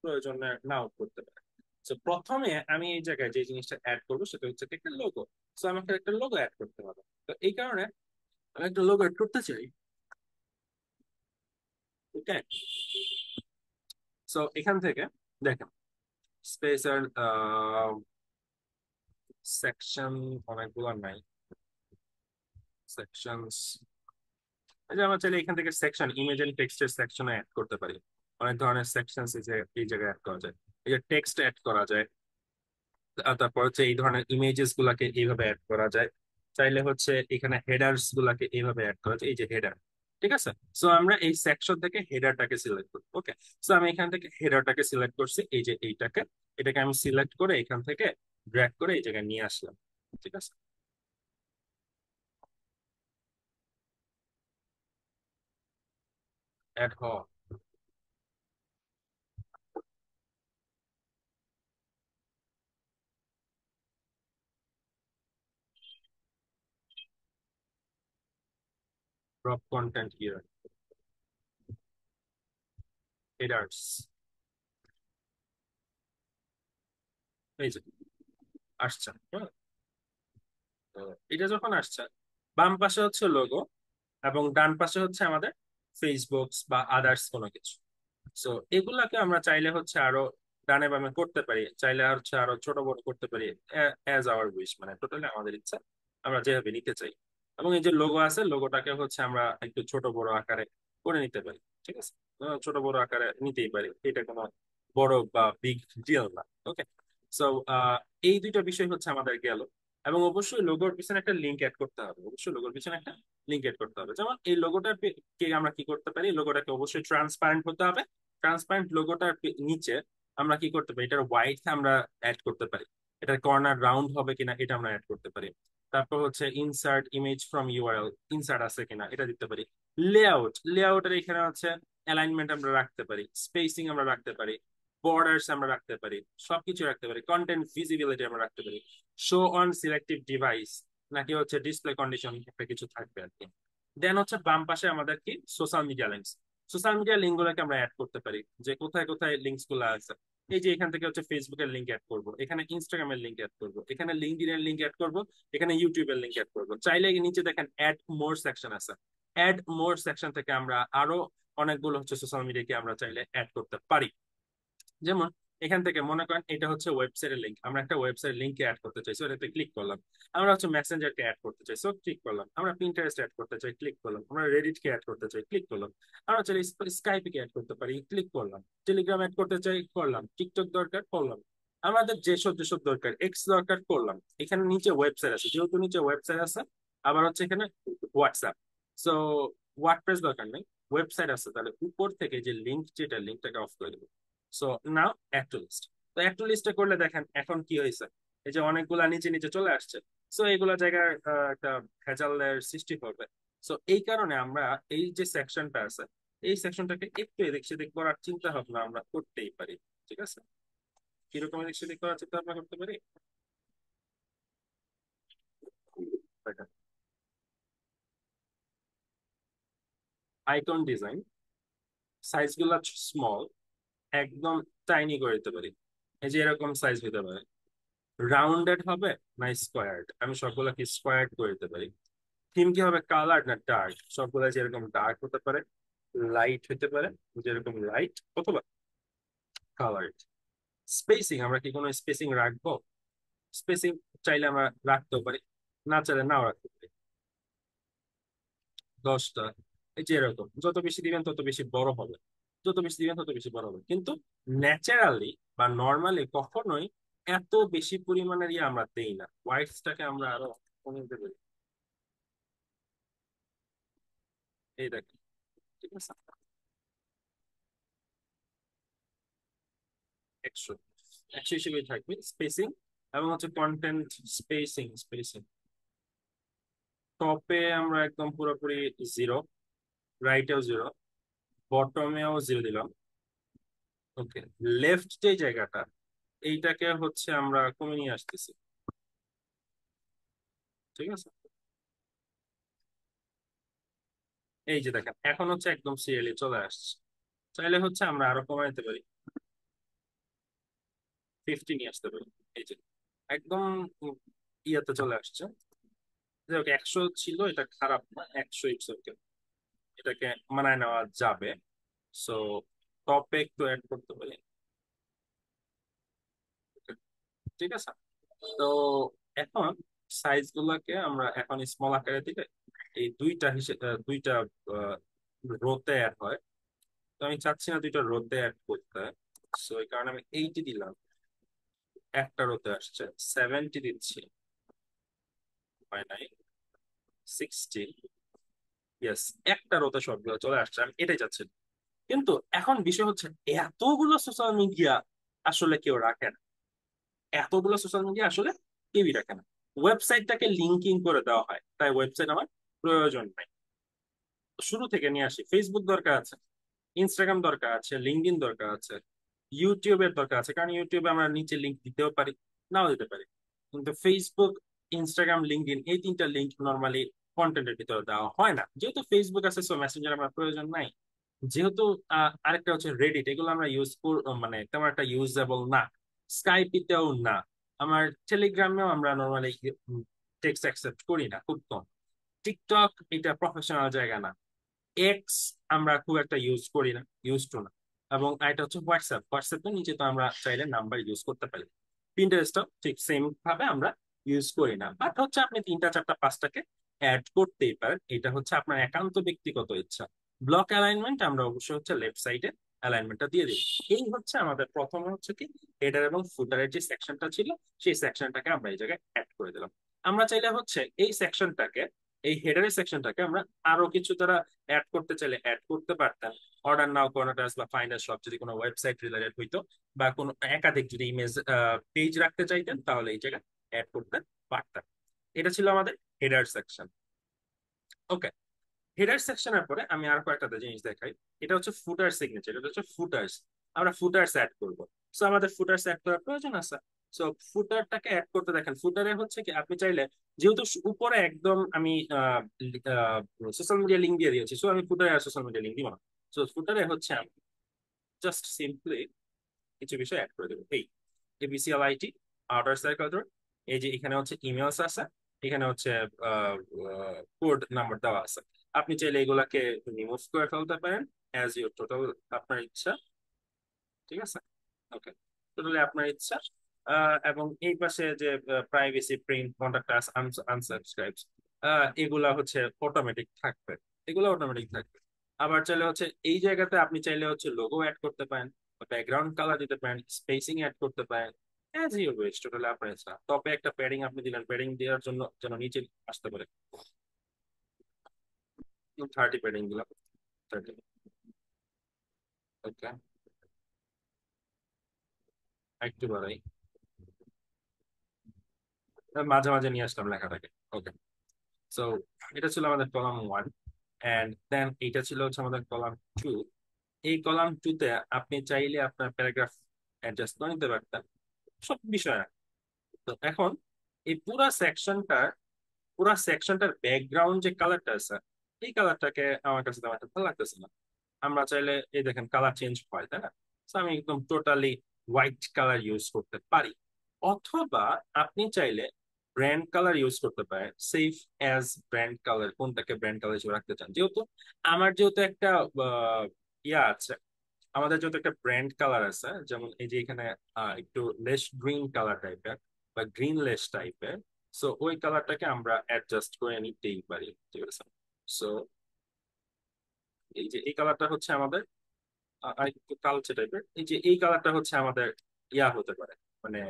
প্রয়োজন নাও করতে পারে। তো প্রথমে আমি এই জায়গায় যে জিনিসটা অ্যাড করবো সেটা হচ্ছে একটা লোগো। সো আমাকে একটা লোগো অ্যাড করতে হবে। তো এই কারণে আমি একটা লোগো অ্যাড করতে চাই। ওকে, সো এখান থেকে দেখেন স্পেসের সেকশন অনেকগুলো নাই, সেকশনস, এই যে আমরা চাইলে এখান থেকে সেকশন ইমেজ এন্ড টেক্সটের সেকশনে অ্যাড করতে পারি। অনেক ধরনের সেকশন এই জায়গায় অ্যাড করা যায়। এই যে টেক্সট অ্যাড করা যায়, আর তারপর হচ্ছে এই ধরনের ইমেজেস গুলাকে এইভাবে অ্যাড করা যায়। চাইলে হচ্ছে এখানে হেডার্স গুলাকে এইভাবে অ্যাড করা যায়, এই যে হেডার, ঠিক আছে? সো আমরা এই সেকশন থেকে হেডারটাকে সিলেক্ট করবো। ওকে, সো আমি এখান থেকে হেডারটাকে সিলেক্ট করছি, এই যে এইটাকে, এটাকে আমি সিলেক্ট করে এখান থেকে ড্র্যাগ করে এই জায়গায় নিয়ে আসলাম, ঠিক আছে? অ্যাড হ, ড্রপ কন্টেন্ট হিয়ার, হেডার্স, এই যে আসছে, হ্যাঁ? তো এটা যখন আসছে, বাম পাশে হচ্ছে লোগো এবং ডান পাশে হচ্ছে আমাদের ফেসবুক বা আদার্স কোনো কিছু। সো এগুলাকে আমরা চাইলে হচ্ছে আরো ডানে বামে করতে পারি, চাইলে আর হচ্ছে আরো ছোট বড় করতে পারি, অ্যাজ আওয়ার উইশ, মানে টোটালি আমাদের ইচ্ছা, আমরা যেভাবে নিতে চাই। এবং এই যে লোগো আছে, লোগোটাকে হচ্ছে আমরা একটু ছোট বড় আকারে করে নিতে পারি। ঠিক আছে, ছোট বড় আকারে নিতেই পারি, এটা কোনো বড় বা বিগ ডিল না। ওকে, সো এই দুইটা বিষয় হচ্ছে আমাদের গেল। এবং অবশ্যই লোগোর পিছনে একটা লিঙ্ক অ্যাড করতে হবে, অবশ্যই লোগোর পিছনে একটা লিঙ্ক অ্যাড করতে হবে। যেমন এই লোগোটার কে আমরা কি করতে পারি, লোগোটাকে অবশ্যই ট্রান্সপারেন্ট হতে হবে। ট্রান্সপারেন্ট লোগোটার নিচে আমরা কি করতে পারি, এটার হোয়াইট আমরা অ্যাড করতে পারি, এটার কর্নার রাউন্ড হবে কিনা এটা আমরা অ্যাড করতে পারি। তারপর হচ্ছে insert image from URL, insert আছে কিনা এটা দিতে পারি। লেআউট, লেআউটের এখানে হচ্ছে অ্যালাইনমেন্ট আমরা রাখতে পারি, স্পেসিং আমরা রাখতে পারি, বর্ডার্স আমরা রাখতে পারি, সবকিছু রাখতে পারি, কন্টেন্ট ভিজিবিলিটি আমরা রাখতে পারি, শো অন সিলেক্টিভ ডিভাইস নাকি হচ্ছে ডিসপ্লে কন্ডিশন একটা কিছু থাকবে আর কি। দেন হচ্ছে বাম পাশে আমাদের কি social media links, social media link গুলোকে আমরা অ্যাড করতে পারি, যে কোথায় কোথায় লিঙ্কস গুলো আছে। এই যে এখান থেকে হচ্ছে ফেসবুকের লিঙ্ক অ্যাড করবো, এখানে ইনস্টাগ্রামের লিঙ্ক অ্যাড করবো, এখানে লিঙ্কডইনের লিঙ্ক অ্যাড করবো, এখানে ইউটিউবের লিঙ্ক অ্যাড করবো। চাইলে নিচে দেখেন অ্যাড মোর সেকশন আছে, অ্যাড মোর সেকশন থেকে আমরা আরো অনেকগুলো হচ্ছে সোশ্যাল মিডিয়াকে আমরা চাইলে অ্যাড করতে পারি। যেমন এখান থেকে মনে করেন এটা হচ্ছে ওয়েবসাইটের লিঙ্ক, আমরা একটা ওয়েবসাইট লিঙ্কে অ্যাড করতে চাই, সো এটাতে ক্লিক করলাম। আমরা হচ্ছে মেসেঞ্জারকে অ্যাড করতে চাই, সো ক্লিক করলাম। আমরা পিন্টারেস্ট অ্যাড করতে চাই, ক্লিক করলাম। আমরা রেডিটকে অ্যাড করতে চাই, ক্লিক করলাম। আমরা চাইলে স্কাইপে অ্যাড করতে পারি, ক্লিক করলাম। টেলিগ্রাম অ্যাড করতে চাই, করলাম। টিকটক দরকার, করলাম। আমাদের যেসব দরকার, এক্স দরকার, করলাম। এখানে নিচে ওয়েবসাইট আছে, যেহেতু নিচে ওয়েবসাইট আছে, আবার হচ্ছে এখানে হোয়াটসঅ্যাপ, সো ওয়ার্ডপ্রেস দরকার নেই, ওয়েবসাইট আছে, তাহলে উপর থেকে যে লিঙ্ক, যেটা লিঙ্কটাকে অফ করে দেবো। So now add to list. তো অ্যাড টু লিস্টে করলে দেখেন এখন কি হয়েছে, এই যে অনেকগুলা নিচে নিচে চলে আসছে। সো এইগুলা জায়গায় একটা ভেজালের সৃষ্টি করবে। সো এই কারণে আমরা এই যে সেকশনটা আছে, এই সেকশনটাকে একটু এদিক সেদিক করার চিন্তা ভাবনা আমরা করতেই পারি। ঠিক আছে, কিরকম এদিক সেদিক করার চিন্তা ভাবনা করতে পারি, আইকন ডিজাইন সাইজ গুলা স্মল, একদম টাইনি করে দিতে পারি। এই যে এরকম সাইজ হতে পারে, রাউন্ডেড হবে না স্কোয়ার্ড, আমি সবগুলোকে স্কোয়ার্ড করে দিতে পারি। থিম কি হবে, কালার না ডার্ক, সবগুলো যেরকম ডার্ক হতে পারে, লাইট হতে পারে, যেরকম লাইট অথবা কালার। স্পেসিং, আমরা কি কোনো স্পেসিং রাখবো, স্পেসিং চাইলে আমরা রাখতেও পারি, না চাইলে নাও রাখতে পারি। 10টা, এই যে এরকম, যত বেশি দিবেন তত বেশি বড় হবে, যত বেশি দিবেন তত বেশি বড় হবে। কিন্তু ন্যাচারালি বা নর্মালি কখনোই এত বেশি পরিমাণের ইয়ে আমরা দেই না, হোয়াইটসটাকে আমরা আরো কমিয়ে দিতে পারি। এই দেখেন, ঠিক আছে, 100, 100 হিসেবেই থাকবে স্পেসিং। এবং হচ্ছে কন্টেন্ট স্পেসিং, স্পেসিং টপে আমরা একদম পুরোপুরি 0, রাইটেও 0, বটমেও 0 দিলাম। ওকে, লেফট যে জায়গাটা, এইটাকে হচ্ছে আমরা কমে নিয়ে আসতেছি। ঠিক আছে, এই যে দেখেন এখন হচ্ছে একদম সিরিয়ালি চলে আসছে। চাইলে হচ্ছে আমরা আরো কমাই দিতে পারি, 50 নিয়ে আসতে পারি। এই যে একদম ইয়াতে চলে আসছে। যাই হোক, 100 ছিল, এটা খারাপ না, 100 ইটস ওকে, এটাকে মানায় নেওয়া যাবে। সো টপে একটু অ্যাড করতে পারি। ঠিক আছে, তো এখন সাইজ গুলাকে আমরা এখন স্মল আকারে দিলে এই দুইটা হিসেবে দুইটা রোতে অ্যাড হয়। তো আমি চাচ্ছি না দুইটা রোতে অ্যাড করতে, সো এই কারণে আমি 80 দিলাম। একটা রোতে আসছে, 70 দিচ্ছি, হয় নাই, 60, ইয়েস, একটা রোতে সবগুলো চলে আসছে, আমি এটাই চাচ্ছি। কিন্তু এখন বিষয় হচ্ছে এতগুলো সোশ্যাল মিডিয়া আসলে কেউ রাখে না, এতগুলো সোশ্যাল মিডিয়া আসলে কেউই রাখে না। ওয়েবসাইটটাকে লিঙ্কিং করে দেওয়া হয়, তাই ওয়েবসাইট আমার প্রয়োজন নাই। শুরু থেকে নিয়ে আসি, ফেসবুক দরকার আছে, ইনস্টাগ্রাম দরকার আছে, লিঙ্কডইন দরকার আছে, ইউটিউবের দরকার আছে, কারণ ইউটিউবে আমরা নিচে লিঙ্ক দিতেও পারি, নাও দিতে পারি। কিন্তু ফেসবুক, ইনস্টাগ্রাম, লিঙ্কডইন এই তিনটা লিঙ্ক নর্মালি কন্টেন্টের ভিতরে দেওয়া হয় না, যেহেতু ফেসবুক আছে, সো মেসেঞ্জার আমার প্রয়োজন নাই। যেহেতু আরেকটা হচ্ছে রেডিট, এগুলো আমরা মানে তেমন একটা ইউজেবল না, স্কাইপিতেও না, আমার টেলিগ্রামেও আমরা নর্মালি টেক্সট অ্যাকসেপ্ট করি না, খুব কম। টিকটক এটা প্রফেশনাল জায়গা না, এক্স আমরা খুব একটা ইউজ করি না, ইউজ টু না। এবং এটা হচ্ছে হোয়াটসঅ্যাপ, হোয়াটসঅ্যাপের নিচে তো আমরা চাইলে নাম্বার ইউজ করতে পারি। পিন্টারেস্টও ঠিক সেম ভাবে আমরা ইউজ করি না, বাট হচ্ছে আপনি তিনটা চারটা পাঁচটাকে অ্যাড করতেই পারেন, এটা হচ্ছে আপনার একান্ত ব্যক্তিগত ইচ্ছা। ব্লক অ্যালাইনমেন্ট আমরা অবশ্যই হচ্ছে লেফট সাইডে অ্যালাইনমেন্টটা দিয়ে দিই। এই হচ্ছে আমাদের প্রথমে হচ্ছে কি হেডার এবং ফুটারের যে সেকশনটা ছিল সেই সেকশনটাকে আমরা এই জায়গায় অ্যাড করে দিলাম। আমরা চাইলে হচ্ছে এই সেকশনটাকে, এই হেডারের সেকশনটাকে আমরা আরো কিছু দ্বারা অ্যাড করতে চাইলে অ্যাড করতে পারতাম। অর্ডার নাও, কর্নাটাস বা ফাইন্ডার সব যদি কোনো ওয়েবসাইট রিলেটেড হইতো বা কোনো একাধিক যদি ইমেজ পেজ রাখতে চাইতেন তাহলে এই জায়গায় অ্যাড করতে পারতাম। এটা ছিল আমাদের হেডার সেকশন। ওকে, হেডার সেকশনের পরে আমি আর কয়েকটা জিনিস দেখাই। এটা হচ্ছে ফুটার সিগনেচার, এটা হচ্ছে ফুটার্স। আমরা ফুটার্স অ্যাড করব। সো আমাদের ফুটার্স অ্যাড করার প্রয়োজন আছে। সো ফুটারটাকে অ্যাড করতে দেখেন, ফুটারে হচ্ছে কি আপনি চাইলে, যেহেতু উপরে একদম আমি সোশ্যাল মিডিয়া লিঙ্ক দিয়ে দিয়েছি, সো আমি ফুটারে আর সোশ্যাল মিডিয়া লিঙ্ক দিব না। সো ফুটারে হচ্ছে আমি জাস্ট সিম্পলি কিছু বিষয় অ্যাড করে দেবো। এই এবিসিএল আইটি, আউটার সার্কেল, এই যে এখানে হচ্ছে ইমেলস আছে, এখানে হচ্ছে কোড নাম্বার দেওয়া আছে। আপনি চাইলে এগুলাকে রিমুভ করে ফেলতে পারেন অ্যাজ ইউর টোটাল, আপনার ইচ্ছা। ঠিক আছে, ওকে, টোটালি আপনার ইচ্ছা। এবং এই পাশে যে প্রাইভেসি, প্রিন্ট, কন্টাক্ট আস, আনসাবস্ক্রাইব, এগুলা হচ্ছে অটোমেটিক থাকবে, এগুলো অটোমেটিক থাকবে। আবার চাইলে হচ্ছে এই জায়গাতে আপনি চাইলে হচ্ছে লোগো অ্যাড করতে পারেন, ব্যাকগ্রাউন্ড কালার দিতে পারেন, স্পেসিং অ্যাড করতে পারেন, অ্যাজ ইউর উইশ, টোটালি আপনার ইচ্ছা। টপে একটা প্যাডিং আপনি দিলেন, প্যাডিং দেওয়ার জন্য যেন নিচে আসতে পারে, 30 প্যাডিং দিলাম, 30। ওকে, একটু বাড়াই, মাঝে মাঝে নিয়ে আসলাম লেখাটাকে। ওকে, সো এটা ছিল আমাদের কলাম 1, এন্ড দেন এটা ছিল হচ্ছে আমাদের কলাম 2। এই কলাম 2 তে আপনি চাইলে আপনার প্যারাগ্রাফ অ্যাডজাস্ট করে নিতে পারতেন, সব বিষয় না। তো এখন এই পুরা সেকশনটার ব্যাকগ্রাউন্ড যে কালারটা আছে, এই কালারটাকে আমার কাছে তেমন একটা ভালো লাগতেছে না। আমরা চাইলে এই দেখেন কালার চেঞ্জ হয়, তাই না? তো আমি একদম টোটালি হোয়াইট কালার ইউজ করতে পারি, অথবা আপনি চাইলে ব্র্যান্ড কালার ইউজ করতে পারেন। সেফ অ্যাজ ব্র্যান্ড কালার, কোনটাকে ব্র্যান্ড কালার হিসেবে রাখতে চান। যেহেতু একটা আহ, ইয়া আছে, আমাদের যেহেতু একটা ব্র্যান্ড কালার আছে, যেমন এই যে এখানে একটু লেস গ্রিন কালার টাইপের বা গ্রিন লেস টাইপের, সো ওই কালারটাকে আমরা অ্যাডজাস্ট করে নিতেই পারি। ঠিক আছে, সো এই যে এই কালারটা হচ্ছে আমাদের আরেকটু কালচে টাইপের, এই যে এই কালারটা হচ্ছে আমাদের ইয়া হতে পারে, মানে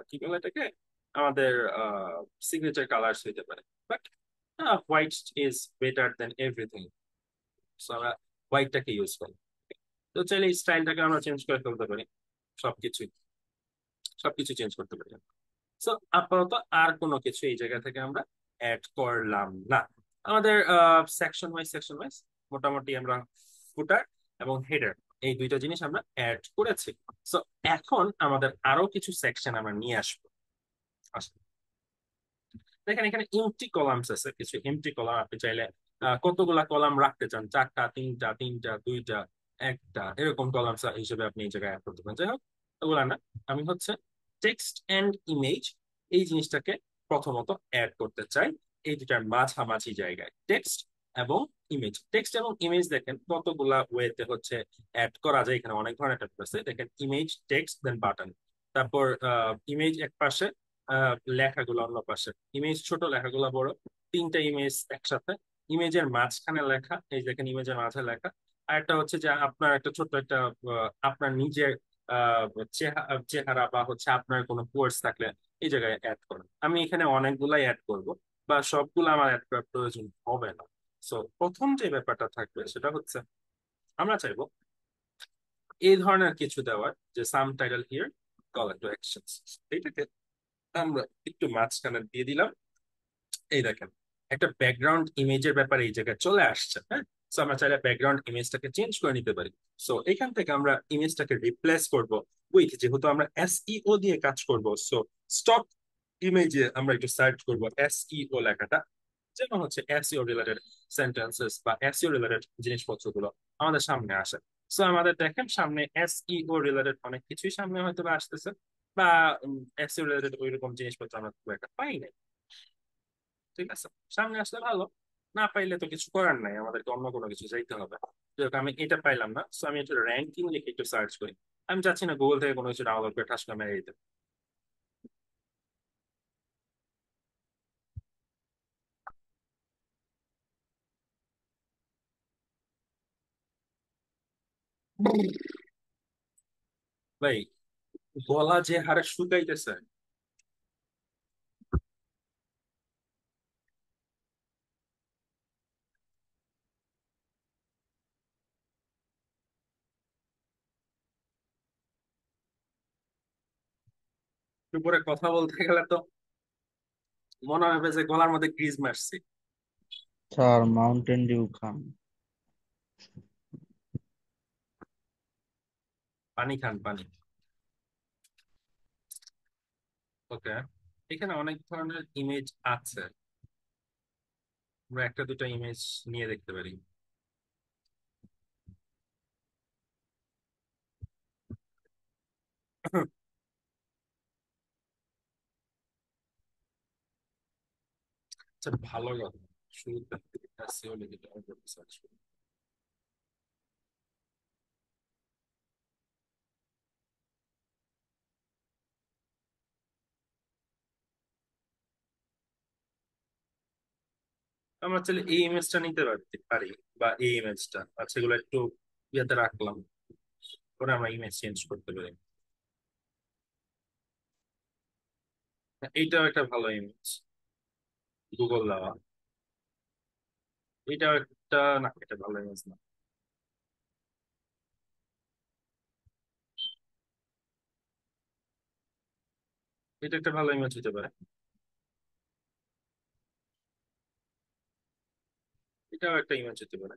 কি বলে এটাকে, আমাদের সিগনেচার কালার্স হইতে পারে। But white is better than everything, so আমরা হোয়াইটটাকে ইউজ করি। তো চাইলে এই স্টাইলটাকে আমরা চেঞ্জ করে ফেলতে পারি, সবকিছুই সবকিছু চেঞ্জ করতে পারি। সো আপাতত আর কোনো কিছু এই জায়গা থেকে আমরা অ্যাড করলাম না। আমাদের সেকশন ওয়াইজ মোটামুটি আমরা ফুটার এবং হেডার, এই দুইটা জিনিস আমরা অ্যাড করেছি। সো এখন আমাদের আরো কিছু সেকশন আমরা নিয়ে আসবো। আসলে দেখেন এখানে এমটি কলামস আছে, কিছু এমটি কলাম। আপনি চাইলে কতগুলা কলাম রাখতে চান, চারটা, তিনটা, তিনটা, দুইটা, একটা, এরকম কলামস হিসেবে আপনি এই জায়গায় অ্যাড করতে পারেন। যাই হোক, ওগুলা না, আমি হচ্ছে টেক্সট এন্ড ইমেজ এই জিনিসটাকে প্রথমত অ্যাড করতে চাই। এই দুটার মাঝামাঝি জায়গায় টেক্সট এবং ইমেজ। টেক্সট এবং ইমেজ দেখেন কতগুলা ওয়েতে হচ্ছে অ্যাড করা যায়, এখানে অনেক ধরনের ট্যাব আছে। দেখেন ইমেজ, টেক্সট, দেন বাটন। তারপর ইমেজ এক পাশে, লেখাগুলো অন্য পাশে, ইমেজ ছোট, লেখাগুলো বড়, তিনটা ইমেজ একসাথে, ইমেজের মাঝখানে লেখা, এই দেখেন ইমেজের মাঝে লেখা। আর একটা হচ্ছে যে আপনার একটা ছোট্ট একটা আপনার নিজের চেহারা বা হচ্ছে আপনার কোনো কোর্স থাকলে এই জায়গায় অ্যাড করেন। আমি এখানে অনেকগুলাই অ্যাড করব, বা সবগুলো আমার অ্যাড করার প্রয়োজন হবে না। সো প্রথম যে ব্যাপারটা থাকবে সেটা হচ্ছে আমরা চাইবো এই ধরনের কিছু দেওয়ার, যে some title here, call to actions, এইটাকে আমরা একটু মাঝখানে দিয়ে দিলাম। এই দেখেন একটা ব্যাকগ্রাউন্ড ইমেজের ব্যাপারে এই জায়গায় চলে আসছে, হ্যাঁ। সো আমরা চাইলে ব্যাকগ্রাউন্ড ইমেজটাকে চেঞ্জ করে নিতে পারি। সো এখান থেকে আমরা ইমেজটাকে রিপ্লেস করব উইথ, যেহেতু আমরা এসইও দিয়ে কাজ করব, সো স্টক ইমেজে আমরা একটু সার্চ করব এসইও লেখাটা, যেন হচ্ছে এসইও রিলেটেড সেন্টেন্সেস বা এসইও রিলেটেড জিনিসপত্রগুলো আমাদের সামনে আসে। সো আমাদের দেখেন সামনে এসইও রিলেটেড অনেক কিছুই সামনে হয়তো বা আসতেছে, বা এসইও রিলেটেড ওইরকম জিনিসপত্র আমরা খুব একটা পাই না। ঠিক আছে, সামনে আসলে ভালো, না পাইলে তো কিছু করার নাই, আমাদেরকে অন্য কোনো কিছু চাইতে হবে। যেরকম আমি এটা পাইলাম না, তো আমি একটু র্যাঙ্কিং লিখে একটু সার্চ করি। আমি চাচ্ছি না গুগল থেকে কোনো কিছু ডাউনলোড করে ঠাসকা মেরে দিতে। ভাই, গলা যে হারে শুকাইতেছে! উপরে কথা বলতে গেলে তো মনে হবে যে গলার মধ্যে গ্রিজ মারছি। স্যার মাউন্টেন ডিউ খান। পানি খান, পানি। ওকে, এখানে অনেক ধরনের ইমেজ আছে, আমরা একটা দুটো ইমেজ নিয়ে দেখতে পারি। আচ্ছা, ভালো কথা, শুরুতে SEO লিখে সার্চ করি। আমরা চাইলে এই ইমেজটা নিতে পারি, বা এই ইমেজটা, আচ্ছা এগুলো একটু ইয়েতে রাখলাম, পরে আমরা ইমেজ চেঞ্জ করতে পারি। এইটাও একটা ভালো ইমেজ, গুগল দেওয়া। এটাও একটা, না এটা ভালো ইমেজ না। এটা একটা ভালো ইমেজ হতে পারে, এটাও একটা ইমেজ হতে পারে।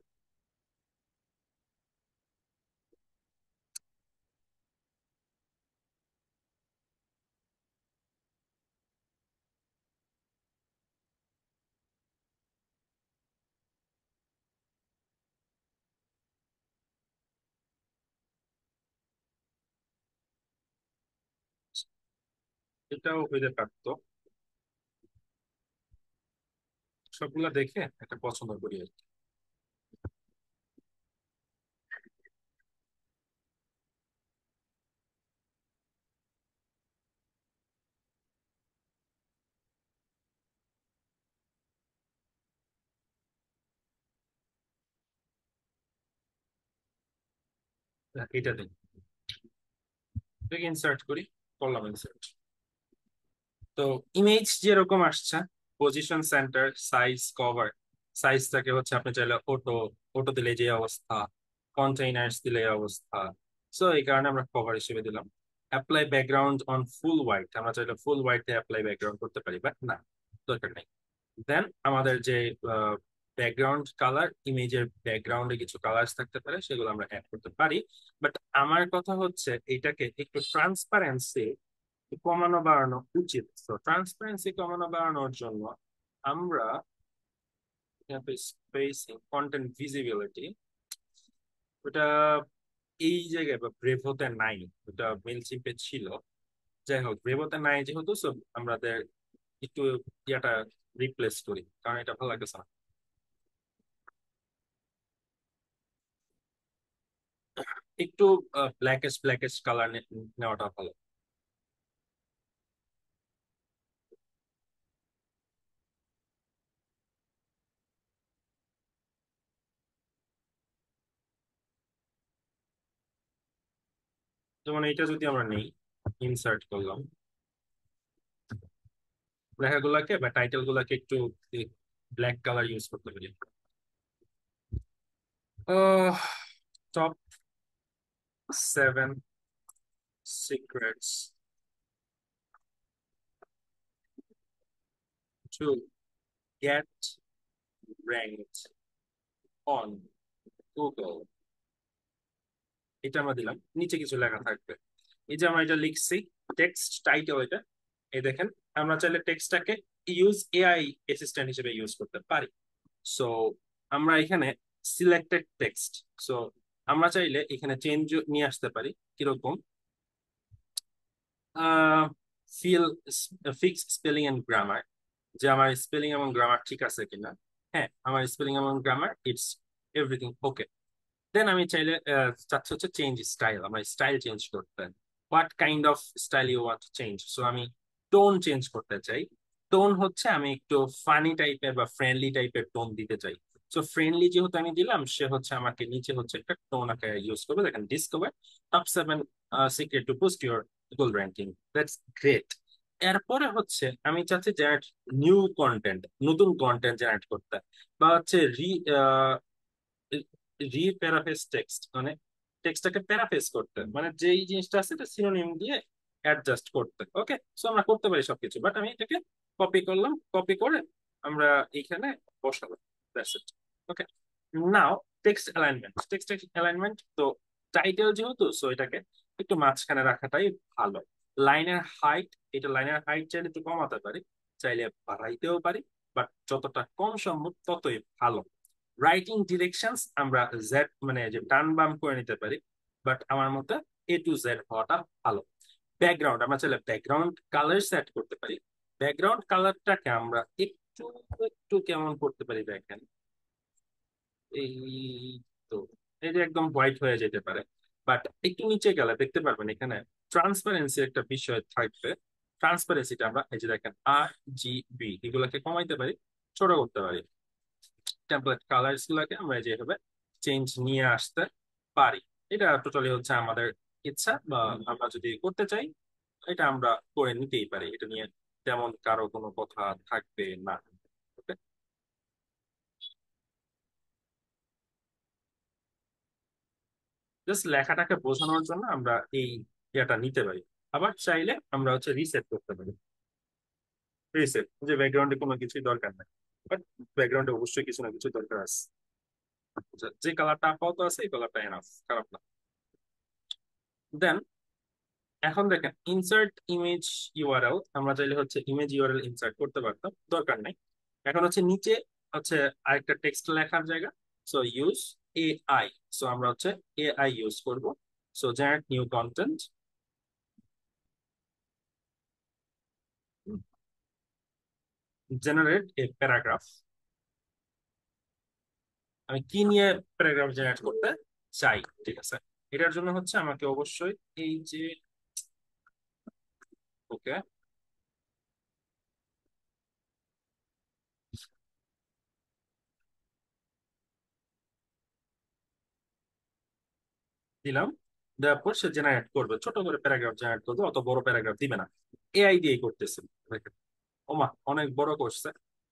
এটাও হইতে পারতো। সবগুলা দেখে একটা পছন্দ করি আর কি। এটা দেখি, এটাকে ইনসার্ট করি, করলাম ইনসার্ট। তো ইমেজ যেরকম আসছে, পজিশন, সেন্টার, সাইজ, কভার। সাইজটাকে হচ্ছে আপনি চাইলে অটো, অটো দিলে যে অবস্থা, কন্টেইনার্স দিলে এই অবস্থা। সো এই কারণে আমরা কভার হিসেবে দিলাম। Apply background on full white, আমরা চাইলে ফুল হোয়াইট দিয়ে অ্যাপ্লাই ব্যাকগ্রাউন্ড করতে পারি, বাট না, দরকার নেই। দেন আমাদের যে ব্যাকগ্রাউন্ড কালার, ইমেজের ব্যাকগ্রাউন্ডে কিছু কালার্স থাকতে পারে, সেগুলো আমরা অ্যাড করতে পারি। বাট আমার কথা হচ্ছে এটাকে একটু ট্রান্সপারেন্সি কমানো বাড়ানো উচিত। তো ট্রান্সপারেন্সি কমানো বাড়ানোর জন্য আমরা স্পেসিং, কন্টেন্ট ভিজিবিলিটি, ওটা এই জায়গায় বা ব্রেভোতে নাই, ওটা মেইলচিম্পে ছিল। যাই হোক, ব্রেভোতে নাই যেহেতু, সো আমাদের একটু ইয়াটা রিপ্লেস করি, কারণ এটা ভালো লাগতেছে না। একটু ব্ল্যাকেস্ট ব্ল্যাকেস্ট কালার নেওয়াটা ভালো। যেমন এটা যদি আমরা নেই, ইনসার্ট করলাম, লেখাগুলাকে বা টাইটেল গুলাকে একটু ব্ল্যাক কালার ইউজ করতে পারি। Top 7 secrets to get ranked on Google, এটা আমরা দিলাম, নিচে কিছু লেখা থাকবে। এই যে আমরা এটা লিখছি, টেক্সট টাইটেল এটা, এই দেখেন। আমরা চাইলে টেক্সটটাকে ইউজ এআই অ্যাসিস্ট্যান্ট হিসেবে ইউজ করতে পারি। সো আমরা এখানে সিলেক্টেড টেক্সট, সো আমরা চাইলে এখানে চেঞ্জ নিয়ে আসতে পারি। কিরকম? Fill fix spelling and grammar, যে আমার স্পেলিং এবং গ্রামার ঠিক আছে কিনা। হ্যাঁ, আমার স্পেলিং এবং grammar it's everything okay. Then আমি চাইলে চাচ্ছি হচ্ছে চেঞ্জ স্টাইল, আমার স্টাইল চেঞ্জ করতে। What kind of style you want to change? So আমি টোন চেঞ্জ করতে চাই। টোন হচ্ছে আমি একটু ফানি টাইপের বা ফ্রেন্ডলি টাইপের টোন দিতে চাই। সো ফ্রেন্ডলি যেহেতু আমি দিলাম, সে হচ্ছে আমাকে নিচে হচ্ছে একটা টোন আকারে ইউজ করবে, দেখেন discover top 7 secret two boost your Google ranking. That's great. এরপরে হচ্ছে আমি চাচ্ছি জেনারেট নিউ কন্টেন্ট, নতুন কন্টেন্ট জেনারেট করতে, বা হচ্ছে রিপ্যারাফেস টেক্সট, মানে টেক্সটটাকে প্যারাফেস করতে, মানে যেই জিনিসটা আছে এটা সিনোনিম দিয়ে অ্যাডজাস্ট করতে। ওকে, সো আমরা করতে পারি সবকিছু, বাট আমি এটাকে কপি করলাম, কপি করে আমরা এইখানে বসালাম। That's it. Okay, now text alignment তো টাইটেল যেহেতু, সো এটাকে একটু মাঝখানে রাখাটাই ভালো। লাইনের হাইট, এটা লাইনের হাইট চাইলে একটু কমাতে পারি, চাইলে বাড়াইতেও পারি, বাট যতটা কম সম্ভব ততই ভালো। রাইটিং ডিরেকশনস আমরা জেড মানে যে ডান বাম করে নিতে পারি, বাট আমার মতে A to Z হওয়াটা ভালো। ব্যাকগ্রাউন্ড আমরা চাইলে ব্যাকগ্রাউন্ড কালার সেট করতে পারি। ব্যাকগ্রাউন্ড কালারটাকে আমরা একটু একটু কেমন করতে পারি দেখেন, এই তো এই যে একদম হোয়াইট হয়ে যেতে পারে, বাট একটু নিচে গেলে দেখতে পারবেন এখানে ট্রান্সপারেন্সি একটা বিষয় থাকবে। ট্রান্সপারেন্সিটা আমরা এই যে দেখেন RGB এগুলোকে কমাইতে পারি, ছোট করতে পারি। টেমপ্লেট কালার্স গুলাকে আমরা যেভাবে চেঞ্জ নিয়ে আসতে পারি, এটা টোটালি হচ্ছে আমাদের ইচ্ছা, বা আমরা যদি করতে চাই এটা আমরা করে নিতেই পারি, এটা নিয়ে তেমন কারো কোনো কথা থাকবে না। ওকে, জাস্ট লেখাটাকে বোঝানোর জন্য আমরা এই ইয়েটা নিতে পারি। আবার চাইলে আমরা হচ্ছে রিসেট করতে পারি। রিসেট যে ব্যাকগ্রাউন্ডে কোনো কিছুই দরকার নাই, বাট ব্যাকগ্রাউন্ডে অবশ্যই কিছু না কিছু দরকার আছে। যে কালারটা আপাতত আছে এই কালারটা এনাফ, খারাপ না। দেন এখন দেখেন ইনসার্ট ইমেজ ইউআরএল, আমরা চাইলে হচ্ছে ইমেজ ইউআরএল ইনসার্ট করতে পারতাম, দরকার নাই। এখন হচ্ছে নিচে হচ্ছে আরেকটা টেক্সট লেখার জায়গা, সো ইউজ AI। সো আমরা হচ্ছে AI ইউজ করব। So generate new content, generate a paragraph. আমি কি নিয়ে প্যারাগ্রাফ জেনারেট করতে চাই, ঠিক আছে? এটার জন্য হচ্ছে আমাকে অবশ্যই এই যে ওকে দিলাম, দেওয়ার পর সে জেনারেট করবে, ছোট করে প্যারাগ্রাফ জেনারেট করবে, অত বড় প্যারাগ্রাফ দিবে না। AI দিয়েই করতেছে। দেখেন, ওমা অনেক বড় করছে।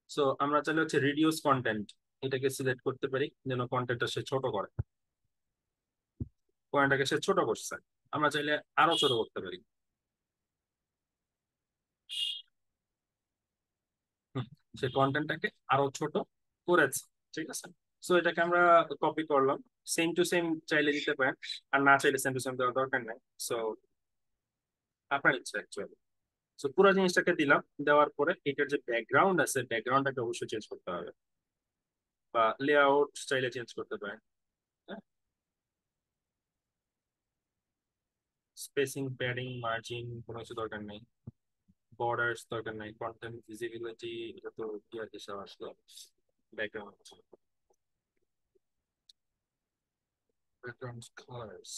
সো আমরা চাইলে হচ্ছে রিডিউস কন্টেন্ট এটাকে সিলেক্ট করতে পারি, যেন কন্টেন্টটা সে ছোট করে, পয়েন্টটাকে সে ছোট করছে, আমরা চাইলে আরো ছোট করতে পারি। হুম, সে কন্টেন্টটাকে আরো ছোট করেছে, ঠিক আছে? সো এটাকে আমরা কপি করলাম, সেম টু সেম চাইলে দিতে পারেন, আর না চাইলে সেম টু সেম দেওয়ার দরকার নাই। সো আপনার ইচ্ছা অ্যাকচুয়ালি। সো পুরো জিনিসটাকে দিলাম, দেওয়ার পরে এটার যে ব্যাকগ্রাউন্ড আছে ব্যাকগ্রাউন্ডটাকে অবশ্যই চেঞ্জ করতে হবে, বা লেআউট চাইলে চেঞ্জ করতে পারেন। স্পেসিং, প্যাডিং, মার্জিন কোনো কিছু দরকার নেই, বর্ডার্স দরকার নাই, কন্টেন্ট ভিজিবিলিটি এটা তো ইয়ার হিসাব আসলো। ব্যাকগ্রাউন্ড, ব্যাকগ্রাউন্ড কালার্স,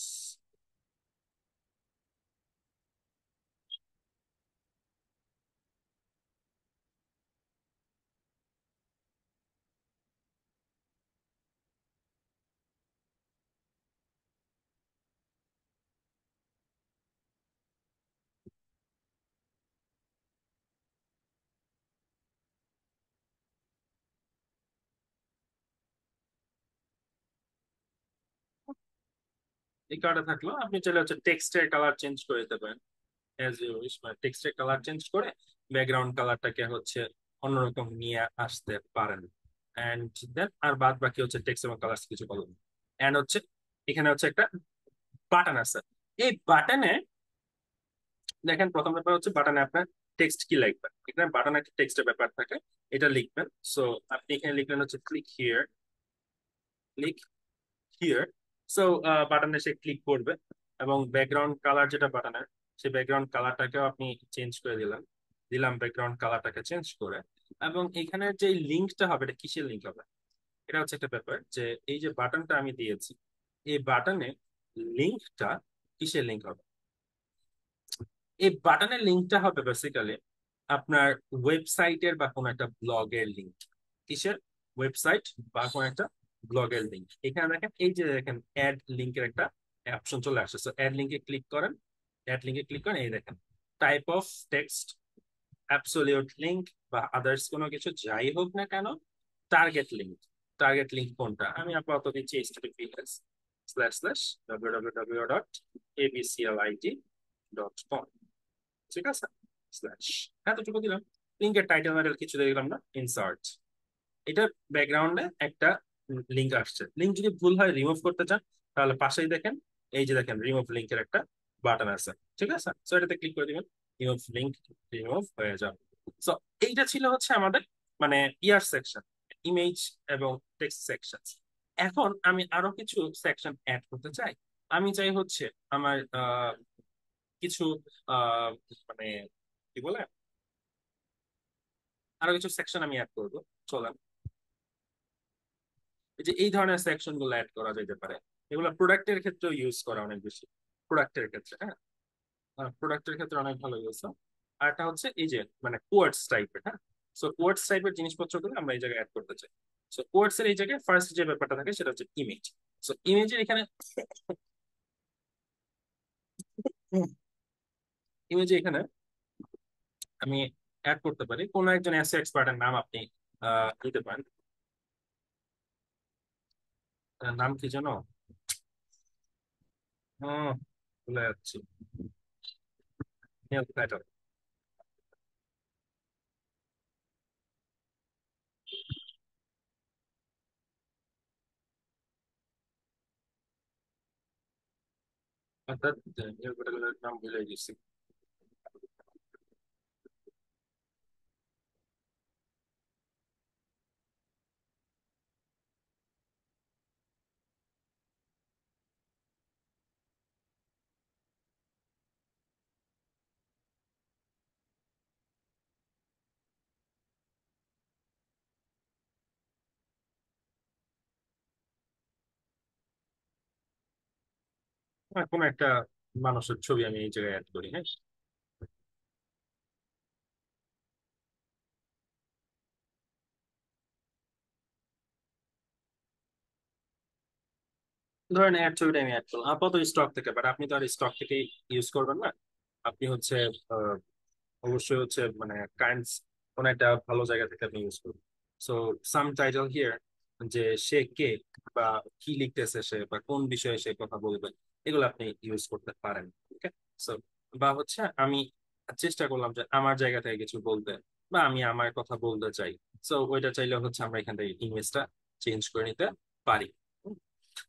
এই কার্ডে থাকলো। আপনি চাইলে হচ্ছে টেক্সটের কালার চেঞ্জ করে দিতে পারেন এজ ইউ উইশ, মানে টেক্সটের কালার চেঞ্জ করে ব্যাকগ্রাউন্ড কালারটাকে হচ্ছে অন্যরকম নিয়ে আসতে পারেন। এন্ড দেন আর বাদ বাকি হচ্ছে টেক্সট এবং কালার কিছু কলম। এন্ড হচ্ছে এখানে হচ্ছে একটা বাটন আছে, এই বাটনে দেখেন প্রথম ব্যাপার হচ্ছে বাটনে আপনার টেক্সট কি লিখবেন। এখানে বাটনে একটা টেক্সটের ব্যাপার থাকে, এটা লিখবেন। সো আপনি এখানে লিখলেন হচ্ছে click here, click here. So বাটনে সে ক্লিক করবে, এবং ব্যাকগ্রাউন্ড কালার যেটা বাটনের, সেই ব্যাকগ্রাউন্ড কালারটাকেও আপনি চেঞ্জ করে দিলাম। ব্যাকগ্রাউন্ড কালারটাকে চেঞ্জ করে এবং এখানে যে লিঙ্কটা হবে এটা কিসের লিঙ্ক হবে, এটা হচ্ছে একটা ব্যাপার যে এই যে বাটনটা আমি দিয়েছি, এই বাটনে লিঙ্কটা কিসের লিঙ্ক হবে। এই বাটনের লিঙ্কটা হবে বেসিক্যালি আপনার ওয়েবসাইটের বা কোনো একটা ব্লগের লিঙ্ক। কিসের? ওয়েবসাইট বা কোনো একটা ব্লগের লিঙ্ক। এখানে দেখেন, এই যে দেখেন অ্যাড লিঙ্কের একটা অপশন চলে আসছে। সো অ্যাড লিঙ্কে ক্লিক করেন, অ্যাড লিঙ্কে ক্লিক করেন, এই দেখেন type of text, absolute link বা আদার্স কোনো কিছু যাই হোক না কেন, টার্গেট লিঙ্ক। টার্গেট লিঙ্ক কোনটা? আমি আপাতত দিচ্ছি https://www.abclit.com, ঠিক আছে, স্ল্যাশ, এতটুকু দিলাম। লিঙ্কের টাইটেল মাইটেল কিছু দিলাম না, ইনসার্ট। এটা ব্যাকগ্রাউন্ডে একটা লিঙ্ক আসছে। লিঙ্ক যদি ভুল হয় রিমুভ করতে চান তাহলে পাশেই দেখেন, এই যে দেখেন রিমুভ লিঙ্কের একটা বাটন আছে, ঠিক আছে। সো এটাতে ক্লিক করে দিবেন, রিমুভ লিঙ্ক রিমুভ হয়ে যাবে। সো এইটা ছিল হচ্ছে আমাদের মানে ইয়ার সেকশন, ইমেজ এবং টেক্সট সেকশন। এখন আমি আরো কিছু সেকশন অ্যাড করতে চাই। আমি চাই হচ্ছে আমার কিছু আহ মানে কি বলে, আরো কিছু সেকশন আমি অ্যাড করবো। চলেন, এই যে এই ধরনের সেকশন গুলো অ্যাড করা যেতে পারে। এগুলো প্রোডাক্টের ক্ষেত্রেও ইউজ করা অনেক বেশি, প্রোডাক্টের ক্ষেত্রে, হ্যাঁ, প্রোডাক্টের ক্ষেত্রে অনেক ভালো ইউজ হয়। আর একটা হচ্ছে এই যে মানে কোয়ার্টস টাইপের, হ্যাঁ। সো কোয়ার্টস টাইপের জিনিসপত্রগুলো আমরা এই জায়গায় অ্যাড করতে চাই। সো কোয়ার্টস এর এই জায়গায় ফার্স্ট যে ব্যাপারটা থাকে সেটা হচ্ছে ইমেজ। সো ইমেজের এখানে ইমেজে এখানে আমি অ্যাড করতে পারি কোন একজন এসএ এক্সপার্টের নাম আপনি দিতে পারেন। নাম কি যেন, ভুলে যাচ্ছি, নেল প্ল্যাটার। অর্থাৎ নেল প্ল্যাটারের নাম ভুলে গেছি। কোন একটা মানুষের ছবি আমি এই জায়গায় অ্যাড করি, হ্যাঁ। ধরেন অ্যাড ছবিটা আমি অ্যাড করলাম আপাতত স্টক থেকে, বাট আপনি তো আর স্টক থেকে ইউজ করবেন না। আপনি হচ্ছে আহ, অবশ্যই হচ্ছে মানে কাইন্ডস কোন একটা ভালো জায়গা থেকে আপনি ইউজ করবেন। সো সাম টাইটেল হিয়ার, যে সে কে বা কি লিখতেছে সে বা কোন বিষয়ে সে কথা বলবে, এগুলো আপনি ইউজ করতে পারেন। ওকে। সো বা হচ্ছে আমি চেষ্টা করলাম যে আমার জায়গা থেকে কিছু বলতে, বা আমি আমার কথা বলতে চাই। সো ওইটা চাইলে হচ্ছে আমরা এখান থেকে ইমেজটা চেঞ্জ করে নিতে পারি।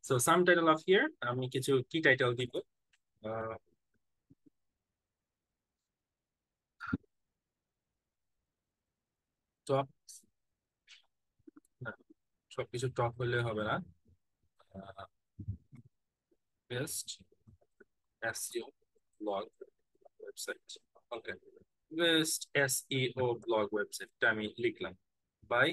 So some title of here, আমি কিছু কি টাইটেল দিব, টপ, সবকিছু টপ হলে হবে না, বেস্ট এসইও ব্লগ ওয়েবসাইট। ওকে, বেস্ট এসইও ব্লগ ওয়েবসাইটটা আমি লিখলাম বাই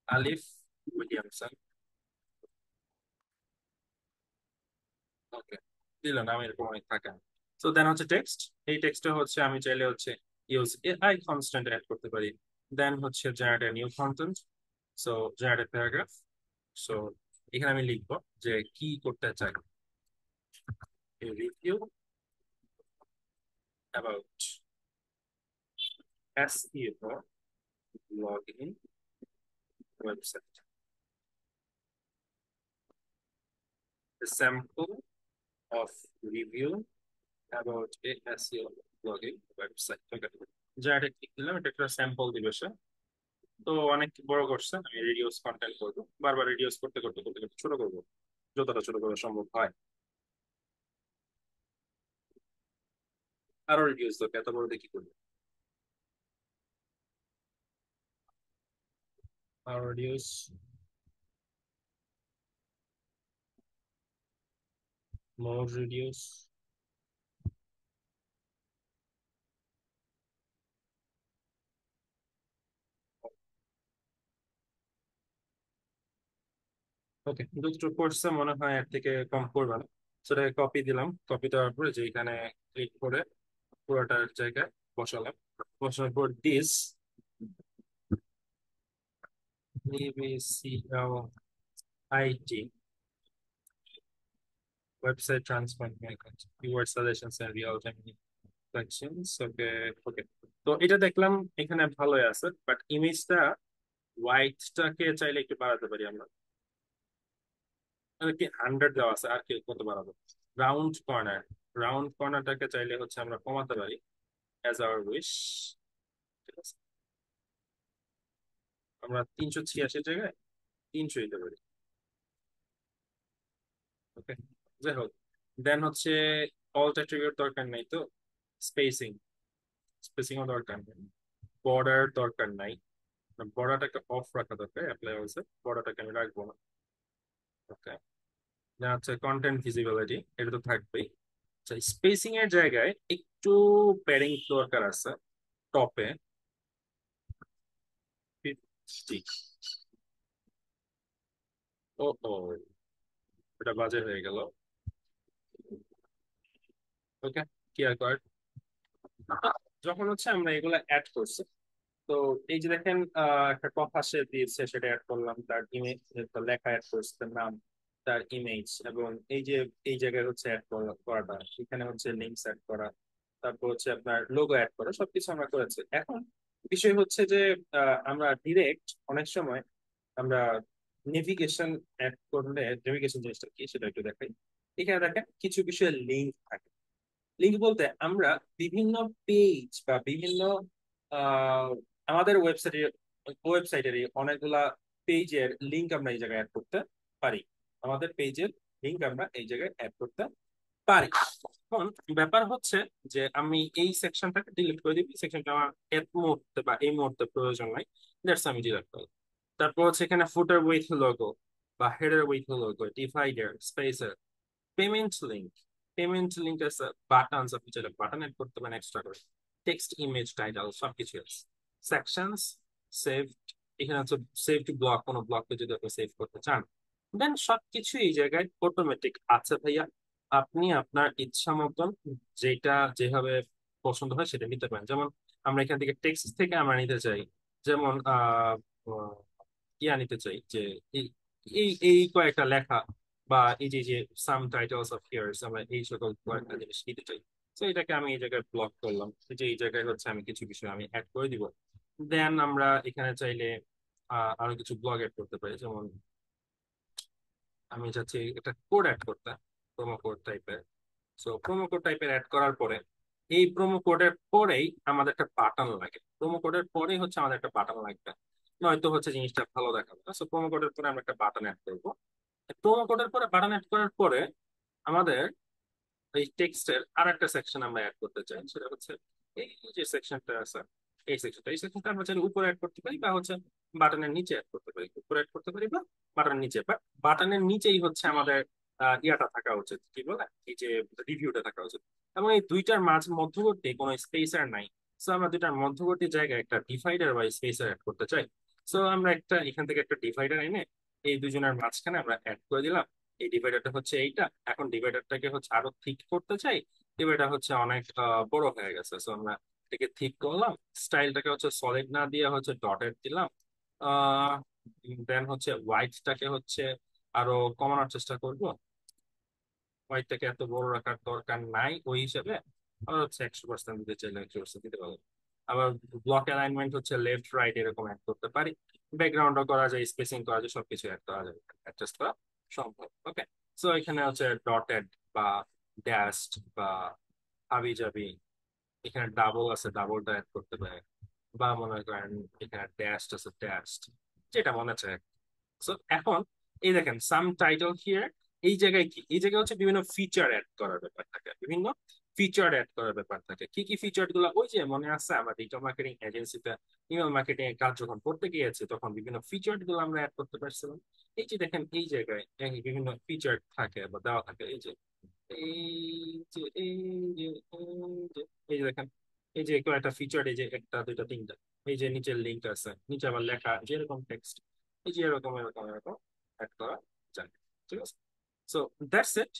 আলিফ উইলিয়ামসন। ওকে, দিলাম, আমি এরকম অনেক থাকে। সো দেন হচ্ছে টেক্সট, এই টেক্সটে হচ্ছে আমি চাইলে হচ্ছে ইউজ এআই কনস্ট্যান্ট অ্যাড করতে পারি। দেন হচ্ছে generate new content, so generate paragraph. So এখানে আমি লিখবো যে কি করতে চাই, review about SEO login website, a sample of review about a SEO blogging website. Okay, যা এটা ক্লিক দিলাম, এটা একটা স্যাম্পল দিবে সে। তো অনেক বড় করছে, আমি রিডিউস কন্টেন্ট করবো, বারবার রিডিউস করতে করতে করতে করতে ছোট করবো, যতটা ছোট করা সম্ভব হয়। আরো রিডিউস দরকার, এত বড় দিয়ে কি করবো, আরো রিডিউস, মোর রিডিউস, ওকে, যতটুকু করছে মনে হয় এর থেকে কম করবে না। সেটাকে কপি দিলাম, কপি দেওয়ার পরে যে এখানে ক্লিক করে পুরোটার জায়গায় বসালাম। বসানোর পর this ABCLIT website transformation keyword suggestions and real time collections. ওকে ওকে, তো এটা দেখলাম এখানে ভালোই আছে, বাট ইমেজটা হোয়াইটটাকে চাইলে একটু বাড়াতে পারি আমরা। কি 100 দেওয়া আছে, আর কি কত বাড়াবো? রাউন্ড কর্নার, রাউন্ড কর্নারটাকে চাইলে হচ্ছে আমরা কমাতে পারি অ্যাজ আওয়ার উইশ। ঠিক আছে, আমরা 386 জায়গায় 300 দিতে পারি। ওকে, যাই হোক, দেন হচ্ছে অল্ট অ্যাট্রিবিউট দরকার নাই তো, স্পেসিং, স্পেসিংও দরকার নেই, বর্ডার দরকার নাই, বর্ডারটাকে অফ রাখা দরকার, অ্যাপ্লাই হয়েছে, বর্ডারটাকে আমি রাখবো না। ওকে, দেন হচ্ছে কন্টেন্ট ভিজিবিলিটি, এটা তো থাকবেই। আচ্ছা, স্পেসিং এর জায়গায় একটু প্যাডিং দরকার আছে টপে, 50। ও ও, এটা বাজে হয়ে গেল। ওকে, কি আর কর, যখন হচ্ছে আমরা এগুলা অ্যাড করছি, তো এই যে দেখেন একটা কথা সে দিয়েছে, সেটা অ্যাড করলাম, তার ইমেজ, লেখা অ্যাড করছে, তার নাম, তার ইমেজ, এবং এই যে এই জায়গায় হচ্ছে অ্যাড করাটা, এখানে হচ্ছে লিঙ্কস অ্যাড করা, তারপর হচ্ছে আপনার লোগো অ্যাড করা, সবকিছু আমরা করেছি। এখন বিষয় হচ্ছে যে আমরা ডিরেক্ট অনেক সময় আমরা নেভিগেশন অ্যাড করলে, নেভিগেশন জিনিসটা কি সেটা একটু দেখাই। এখানে দেখেন কিছু বিষয়ে লিঙ্ক থাকে। লিঙ্ক বলতে আমরা বিভিন্ন পেজ বা বিভিন্ন আহ, আমাদের ওয়েবসাইটের অনেকগুলা পেজের লিঙ্ক আমরা এই জায়গায় অ্যাড করতে পারি। আমাদের পেজের লিঙ্ক আমরা এই জায়গায় অ্যাড করতে পারি। এখন ব্যাপার হচ্ছে যে আমি এই সেকশনটাকে ডিলিট করে দিই, সেকশনটা আমার এই মুহূর্তে বা এই মুহূর্তে প্রয়োজন নাই, দ্যাটস আমি ডিলিট করি। তারপর হচ্ছে এখানে ফুটার উইথ লোগো বা header with logo, divider, spacer, payment link, payment link আছে, বাটনস, আপনি চাইলে বাটন এড করতে পারেন এক্সট্রা করে, টেক্সট, ইমেজ, টাইটেল সবকিছু আছে। সেকশনস, সেভ, এখানে হচ্ছে সেভ টু ব্লক, কোনো ব্লককে যদি আপনি সেভ করতে চান, দেন সবকিছু এই জায়গায় অটোমেটিক আছে ভাইয়া। আপনি আপনার ইচ্ছা মতন যেটা যেভাবে পছন্দ হয় সেটা নিতে পারেন। যেমন আমরা এখান থেকে টেক্সট থেকে আমরা নিতে চাই, যেমন আহ, ইয়া নিতে চাই যে এই এই এই কয়েকটা লেখা, বা এই যে যে সাম টাইটেলস অফ হিয়ার্স, আমরা এই সকল কয়েকটা জিনিস নিতে চাই। তো এটাকে আমি এই জায়গায় ব্লক করলাম, এই যে এই জায়গায় হচ্ছে আমি কিছু বিষয় আমি অ্যাড করে দিব। দেন আমরা এখানে চাইলে আরো কিছু ব্লগ অ্যাড করতে পারি, যেমন আমি চাচ্ছি একটা কোড অ্যাড করতে, প্রোমো কোড টাইপের। সো প্রোমো কোড টাইপের অ্যাড করার পরে, এই প্রোমো কোডের পরেই আমাদের একটা বাটন লাগে, প্রোমো কোডের পরেই হচ্ছে আমাদের একটা বাটন লাগবে, নয়তো হচ্ছে জিনিসটা ভালো দেখাবে না। সো প্রোমো কোডের পরে আমরা একটা বাটন অ্যাড করবো। প্রোমো কোডের পরে বাটন অ্যাড করার পরে আমাদের এই টেক্সটের আর একটা সেকশন আমরা অ্যাড করতে চাই, সেটা হচ্ছে এই যে সেকশনটা আছে, এই সেকশনটা আমরা চাইলে উপরে অ্যাড করতে পারি, বা হচ্ছে বাটনের নিচে অ্যাড করতে পারি, উপরে অ্যাড করতে পারি বা বাটনের নিচে। বাট বাটনের নিচেই হচ্ছে আমাদের ইয়াটা থাকা উচিত, কি বলে, এই যে রিভিউটা থাকা উচিত, এবং এই দুইটার মধ্যবর্তী কোনো স্পেসার নাই। সো আমরা দুইটার মধ্যবর্তী জায়গায় একটা ডিভাইডার বা স্পেসার অ্যাড করতে চাই। সো আমরা একটা এখান থেকে একটা ডিভাইডার এনে এই দুজনের মাঝখানে আমরা অ্যাড করে দিলাম। এই ডিভাইডারটা হচ্ছে এইটা, এখন ডিভাইডারটাকে হচ্ছে আরো থিক করতে চাই, ডিভাইডার হচ্ছে অনেক বড় হয়ে গেছে, সো আমরা এটাকে থিক করলাম, স্টাইলটাকে হচ্ছে সলিড না দিয়ে হচ্ছে ডটেড দিলাম। আহ দেন হচ্ছে হোয়াইটটাকে হচ্ছে আরো কমানোর চেষ্টা করব, হোয়াইটটাকে এত বড় রাখার দরকার নাই ওই হিসেবে, আবার হচ্ছে 100% দিতে চাইলে 100% দিতে পারবো। আবার ব্লক অ্যালাইনমেন্ট হচ্ছে লেফট রাইট এরকম অ্যাড করতে পারি, ব্যাকগ্রাউন্ডও করা যায়, স্পেসিং করা যায়, সবকিছু অ্যাড করা যায়, অ্যাডজাস্ট করা সম্ভব। ওকে, সো এখানে হচ্ছে ডটেড বা ড্যাশড বা হাবি জাবি, এখানে ডাবল আছে, ডাবলটা অ্যাড করতে পারে, বা মনে করেন এখানে ড্যাশড আছে, ড্যাশড, যেটা মনে চায়। সো এখন এই দেখেন সাম টাইটেল হিয়ার, এই জায়গায় কি, এই জায়গায় হচ্ছে বিভিন্ন ফিচার অ্যাড করার ব্যাপার থাকে, বিভিন্ন ফিচার অ্যাড করার ব্যাপার থাকে। কি কি ফিচার গুলো, ওই যে মনে আছে আমরা ডিজিটাল মার্কেটিং এজেন্সিতে ইমেল মার্কেটিং এর কাজ যখন করতে গিয়েছে, তখন বিভিন্ন ফিচার গুলো আমরা অ্যাড করতে পারছিলাম। এই যে দেখেন এই জায়গায় বিভিন্ন ফিচার থাকে বা দেওয়া থাকে, এই যে এই যে এই যে এই যে দেখেন, এই যে কয়েকটা ফিচার, এই যে একটা দুইটা তিনটা, এই যে নিচের লিঙ্ক আছে, নিচে আবার লেখা যেরকম টেক্সট, এই যে এরকম এরকম এরকম অ্যাড করা যায়। ঠিক আছে? So that's it.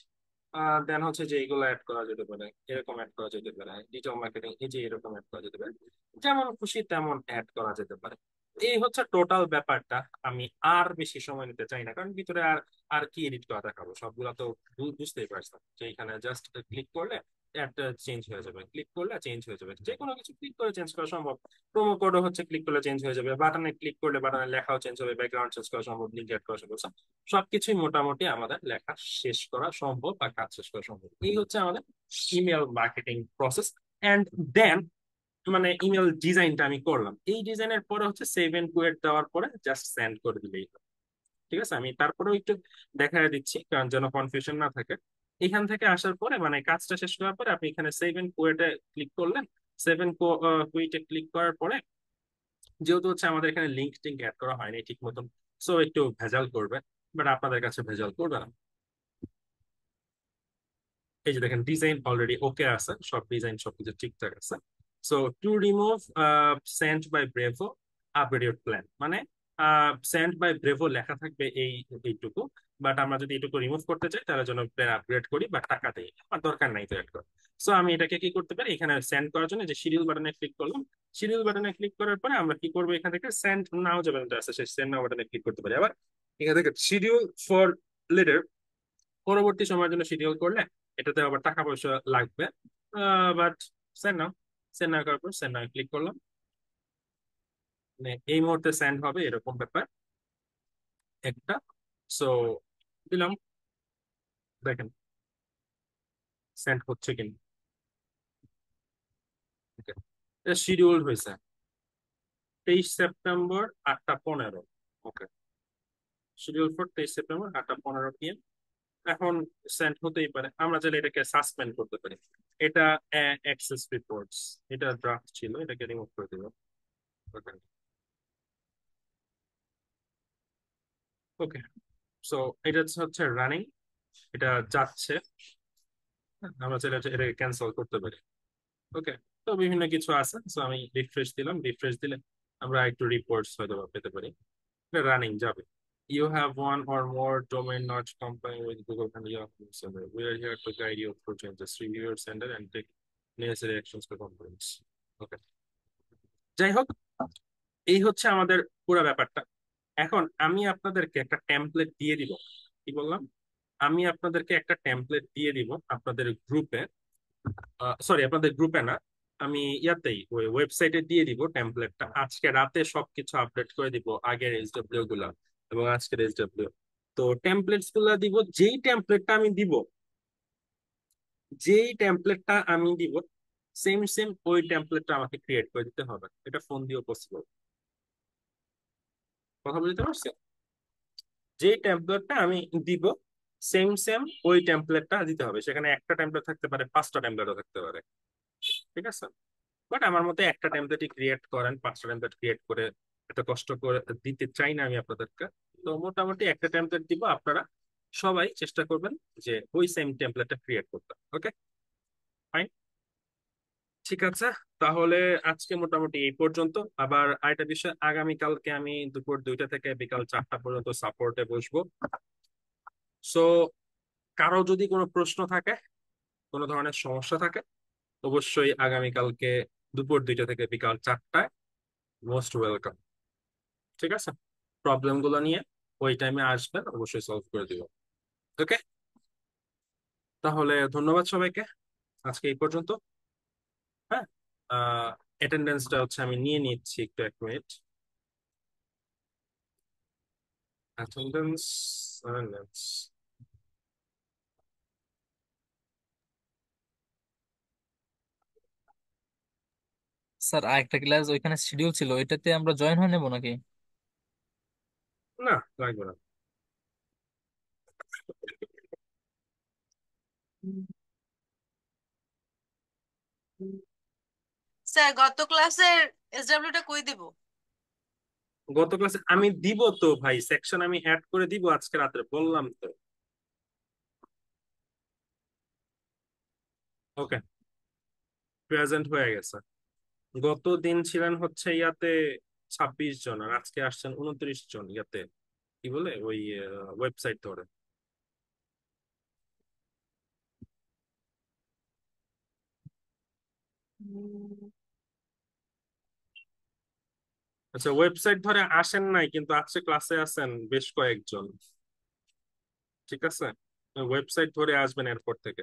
দেন হচ্ছে যে এইগুলো অ্যাড করা যেতে পারে, এরকম অ্যাড করা যেতে পারে, ডিজিটাল মার্কেটিং এই যে এরকম অ্যাড করা যেতে পারে, যেমন খুশি তেমন অ্যাড করা যেতে পারে। এই হচ্ছে টোটাল ব্যাপারটা। আমি আর বেশি সময় নিতে চাই না, কারণ ভিতরে আর আর কি এডিট করা দেখাবো, সবগুলা তো বুঝতেই পারছেন যে এখানে জাস্ট ক্লিক করলে অ্যাডটা চেঞ্জ হয়ে যাবে, ক্লিক করলে চেঞ্জ হয়ে যাবে, যে কোনো কিছু ক্লিক করে চেঞ্জ করা সম্ভব। প্রোমো কোডও হচ্ছে ক্লিক করলে চেঞ্জ হয়ে যাবে, বাটনে ক্লিক করলে বাটনের লেখাও চেঞ্জ হবে, ব্যাকগ্রাউন্ড চেঞ্জ করা সম্ভব, লিঙ্ক অ্যাড করা সম্ভব। সবকিছুই মোটামুটি আমাদের লেখা শেষ করা সম্ভব বা কাজ শেষ করা সম্ভব। এই হচ্ছে আমাদের email marketing process. And then মানে ইমেল ডিজাইনটা আমি করলাম, এই ডিজাইনের পরে হচ্ছে সেভ এন্ড কুয়েট দেওয়ার পরে জাস্ট সেন্ড করে দিলেই হবে। ঠিক আছে, আমি তারপরেও একটু দেখা দিচ্ছি কারণ যেন কনফিউশন না থাকে। এখান থেকে আসার পরে মানে কাজটা শেষ করার পরে আপনি এখানে সেভ এন্ড কুয়েটে ক্লিক করলেন। সেভ এন্ড কুইটে ক্লিক করার পরে যেহেতু হচ্ছে আমাদের এখানে লিঙ্ক টিঙ্ক অ্যাড করা হয়নি ঠিক মতন, সো একটু ভেজাল করবে, বাট আপনাদের কাছে ভেজাল করবে না। এই যে দেখেন ডিজাইন অলরেডি ওকে আছে, সব ডিজাইন সবকিছু ঠিকঠাক আছে। So to remove sent by Brevo upgrade your plan, মানে সেন্ট বাই ব্রেভো লেখা থাকবে এইটুকু, বাট আমরা যদি এটুকু রিমুভ করতে চাই তাহলে জন্য প্ল্যান আপগ্রেড করি বা টাকা দেই, আমার দরকার নাই তো অ্যাড করা। সো আমি এটাকে কি করতে পারি, এখানে সেন্ড করার জন্য যে শিডিউল বাটনে ক্লিক করলাম, শিডিউল বাটনে ক্লিক করার পরে আমরা কি করবো, এখান থেকে সেন্ড নাও যে বাটনটা আছে সেই সেন্ড নাও বাটনে ক্লিক করতে পারি। আবার এখান থেকে শিডিউল ফর লেটার, পরবর্তী সময়ের জন্য শিডিউল করলে এটাতে আবার টাকা পয়সা লাগবে, বাট সেন্ড নাও, সেন্ড নাও করার পর সেন্ড নাও ক্লিক করলাম, মানে এই মুহূর্তে সেন্ড হবে এরকম ব্যাপার একটা। সো দিলাম, দেখেন সেন্ড হচ্ছে কিনা। এটা শিডিউল হয়েছে 23 সেপ্টেম্বর 8টা 15। ওকে, শিডিউল ফর 23 সেপ্টেম্বর 8টা 15 PM। এখন সেন্ড হতেই পারে, আমরা চাইলে এটাকে সাসপেন্ড করতে পারি। এটা অ্যাক্সেস রিপোর্টস, এটা ড্রাফট ছিল, এটাকে রিমুভ করে দিব। ওকে, সো এটা হচ্ছে রানিং, এটা যাচ্ছে, আমরা চাইলে এটাকে ক্যান্সেল করতে পারি। ওকে, তো বিভিন্ন কিছু আছে, সো আমি রিফ্রেশ দিলাম, রিফ্রেশ দিলে আমরা একটু রিপোর্টস হয়তো বা পেতে পারি। এটা রানিং যাবে। You have one or more domain not complying with Google and Yahoo server. We are here to guide you through changes. Review your sender and take necessary actions for compliance. ওকে, যাই হোক, এই হচ্ছে আমাদের পুরো ব্যাপারটা। এখন আমি আপনাদেরকে একটা টেমপ্লেট দিয়ে দিব। কি বললাম, আমি আপনাদেরকে একটা টেমপ্লেট দিয়ে দিব আপনাদের গ্রুপে, সরি আপনাদের গ্রুপে না, আমি ইয়াতেই ওই ওয়েবসাইটে দিয়ে দিব টেমপ্লেটটা। আজকে রাতে সবকিছু আপডেট করে দিব, আগের এইচডব্লিউ গুলা এবং আজকের এইচডব্লিউ। তো টেমপ্লেটস গুলা দিব, যেই টেমপ্লেটটা আমি দিব সেম সেম ওই টেমপ্লেটটা আমাকে ক্রিয়েট করে দিতে হবে। এটা ফোন দিয়েও পসিবল, কথা বলতে পারছি? যে টেমপ্লেটটা আমি দিব সেম সেম ওই টেমপ্লেটটা দিতে হবে। সেখানে একটা টেমপ্লেট থাকতে পারে, 5টা টেমপ্লেটও থাকতে পারে, ঠিক আছে? বাট আমার মতে একটা টেমপ্লেটই ক্রিয়েট করেন, 5টা টেমপ্লেট ক্রিয়েট করে এত কষ্ট করে দিতে চাই না আমি আপনাদেরকে। তো মোটামুটি একটা টেমপ্লেট দিব, আপনারা সবাই চেষ্টা করবেন যে ওই সেম টেমপ্লেটটা ক্রিয়েট করতে। ওকে, ফাইন, ঠিক আছে। তাহলে আজকে মোটামুটি এই পর্যন্ত। আবার আরেকটা বিষয়, আগামীকালকে আমি দুপুর 2টা থেকে বিকাল 4টা পর্যন্ত সাপোর্টে বসবো। সো কারো যদি কোনো প্রশ্ন থাকে, কোনো ধরনের সমস্যা থাকে, অবশ্যই আগামীকালকে দুপুর 2টা থেকে বিকাল 4টায় মোস্ট ওয়েলকাম। ঠিক আছে, প্রবলেম গুলো নিয়ে ওই টাইমে আসবেন, অবশ্যই সলভ করে দিব। ওকে, তাহলে ধন্যবাদ সবাইকে, আজকে এই পর্যন্ত। হ্যাঁ, অ্যাটেন্ডেন্সটা হচ্ছে আমি নিয়ে নিচ্ছি, একটু 1 মিনিট। Attendance, attendance. স্যার আরেকটা ক্লাস ওইখানে শিডিউল ছিল, এটাতে আমরা জয়েন হয়ে নেবো নাকি? না, লাগবে না। স্যার গত ক্লাসের এসডব্লিউটা কই দিব? গত ক্লাসে আমি দিব তো ভাই, সেকশন আমি অ্যাড করে দিব আজকে রাত্রে, বললাম তো। ওকে, প্রেজেন্ট হয়ে গেছে। গত দিন ছিলেন হচ্ছে ইয়াতে 26 জন, আর আজকে আসছেন 29 জন ইয়াতে, কি বলে ওই ওয়েবসাইট ধরে। আচ্ছা, ওয়েবসাইট ধরে আসেন নাই কিন্তু আজকে ক্লাসে আছেন বেশ কয়েকজন, ঠিক আছে? ওয়েবসাইট ধরে আসবেন এরপর থেকে,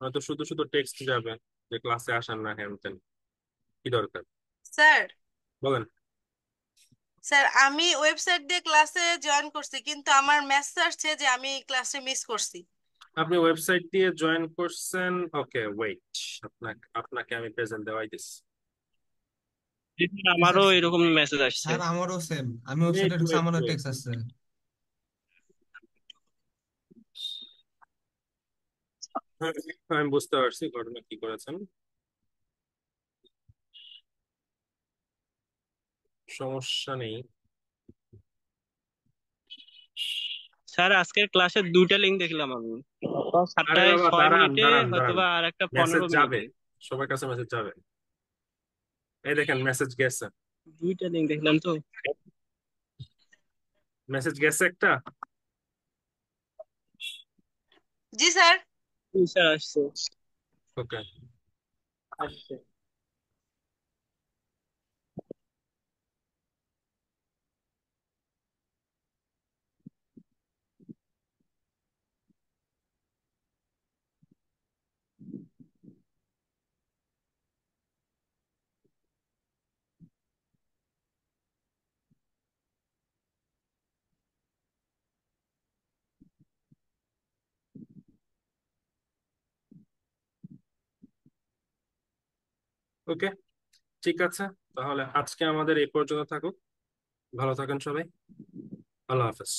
হয়তো শুধু শুধু টেক্সট যাবে যে ক্লাসে আসেন না হ্যান ত্যান। কি দরকার? স্যার বলেন। স্যার আমি ওয়েবসাইট দিয়ে ক্লাসে জয়েন করছি কিন্তু আমার মেসেজ আসছে যে আমি ক্লাসে মিস করছি। আপনি ওয়েবসাইট দিয়ে জয়েন করছেন, ওকে ওয়েট, আপনাকে আপনাকে আমি প্রেজেন্ট দেওয়াই দিস। জি স্যার, আমারও এরকম মেসেজ আসছে। স্যার আমারও সেম, আমি ওয়েট ওয়েবসাইটে ঢুকছি, ওয়েট আমারও ওয়েট, টেক্সট আসছে। আমি বুঝতে পারছি ঘটনা কি করেছেন, সমস্যা নেই। স্যার আজকের ক্লাসে দুইটা লিঙ্ক দেখলাম আমি, আরে 7টায় বাবা 6 দাঁড়ান মিনিটে দাঁড়ান দাঁড়ান, হয়তোবা আর একটা মেসেজ 15 যাবে, মিনিটে। সবার কাছে মেসেজ যাবে। এই দেখেন মেসেজ গেছে, দুইটা লিঙ্ক দেখলাম তো। মেসেজ গেছে একটা। জি স্যার। জি স্যার, আসছে। ওকে, আসছে। ওকে, ঠিক আছে, তাহলে আজকে আমাদের এই পর্যন্ত থাকুক। ভালো থাকেন সবাই, আল্লাহ হাফেজ।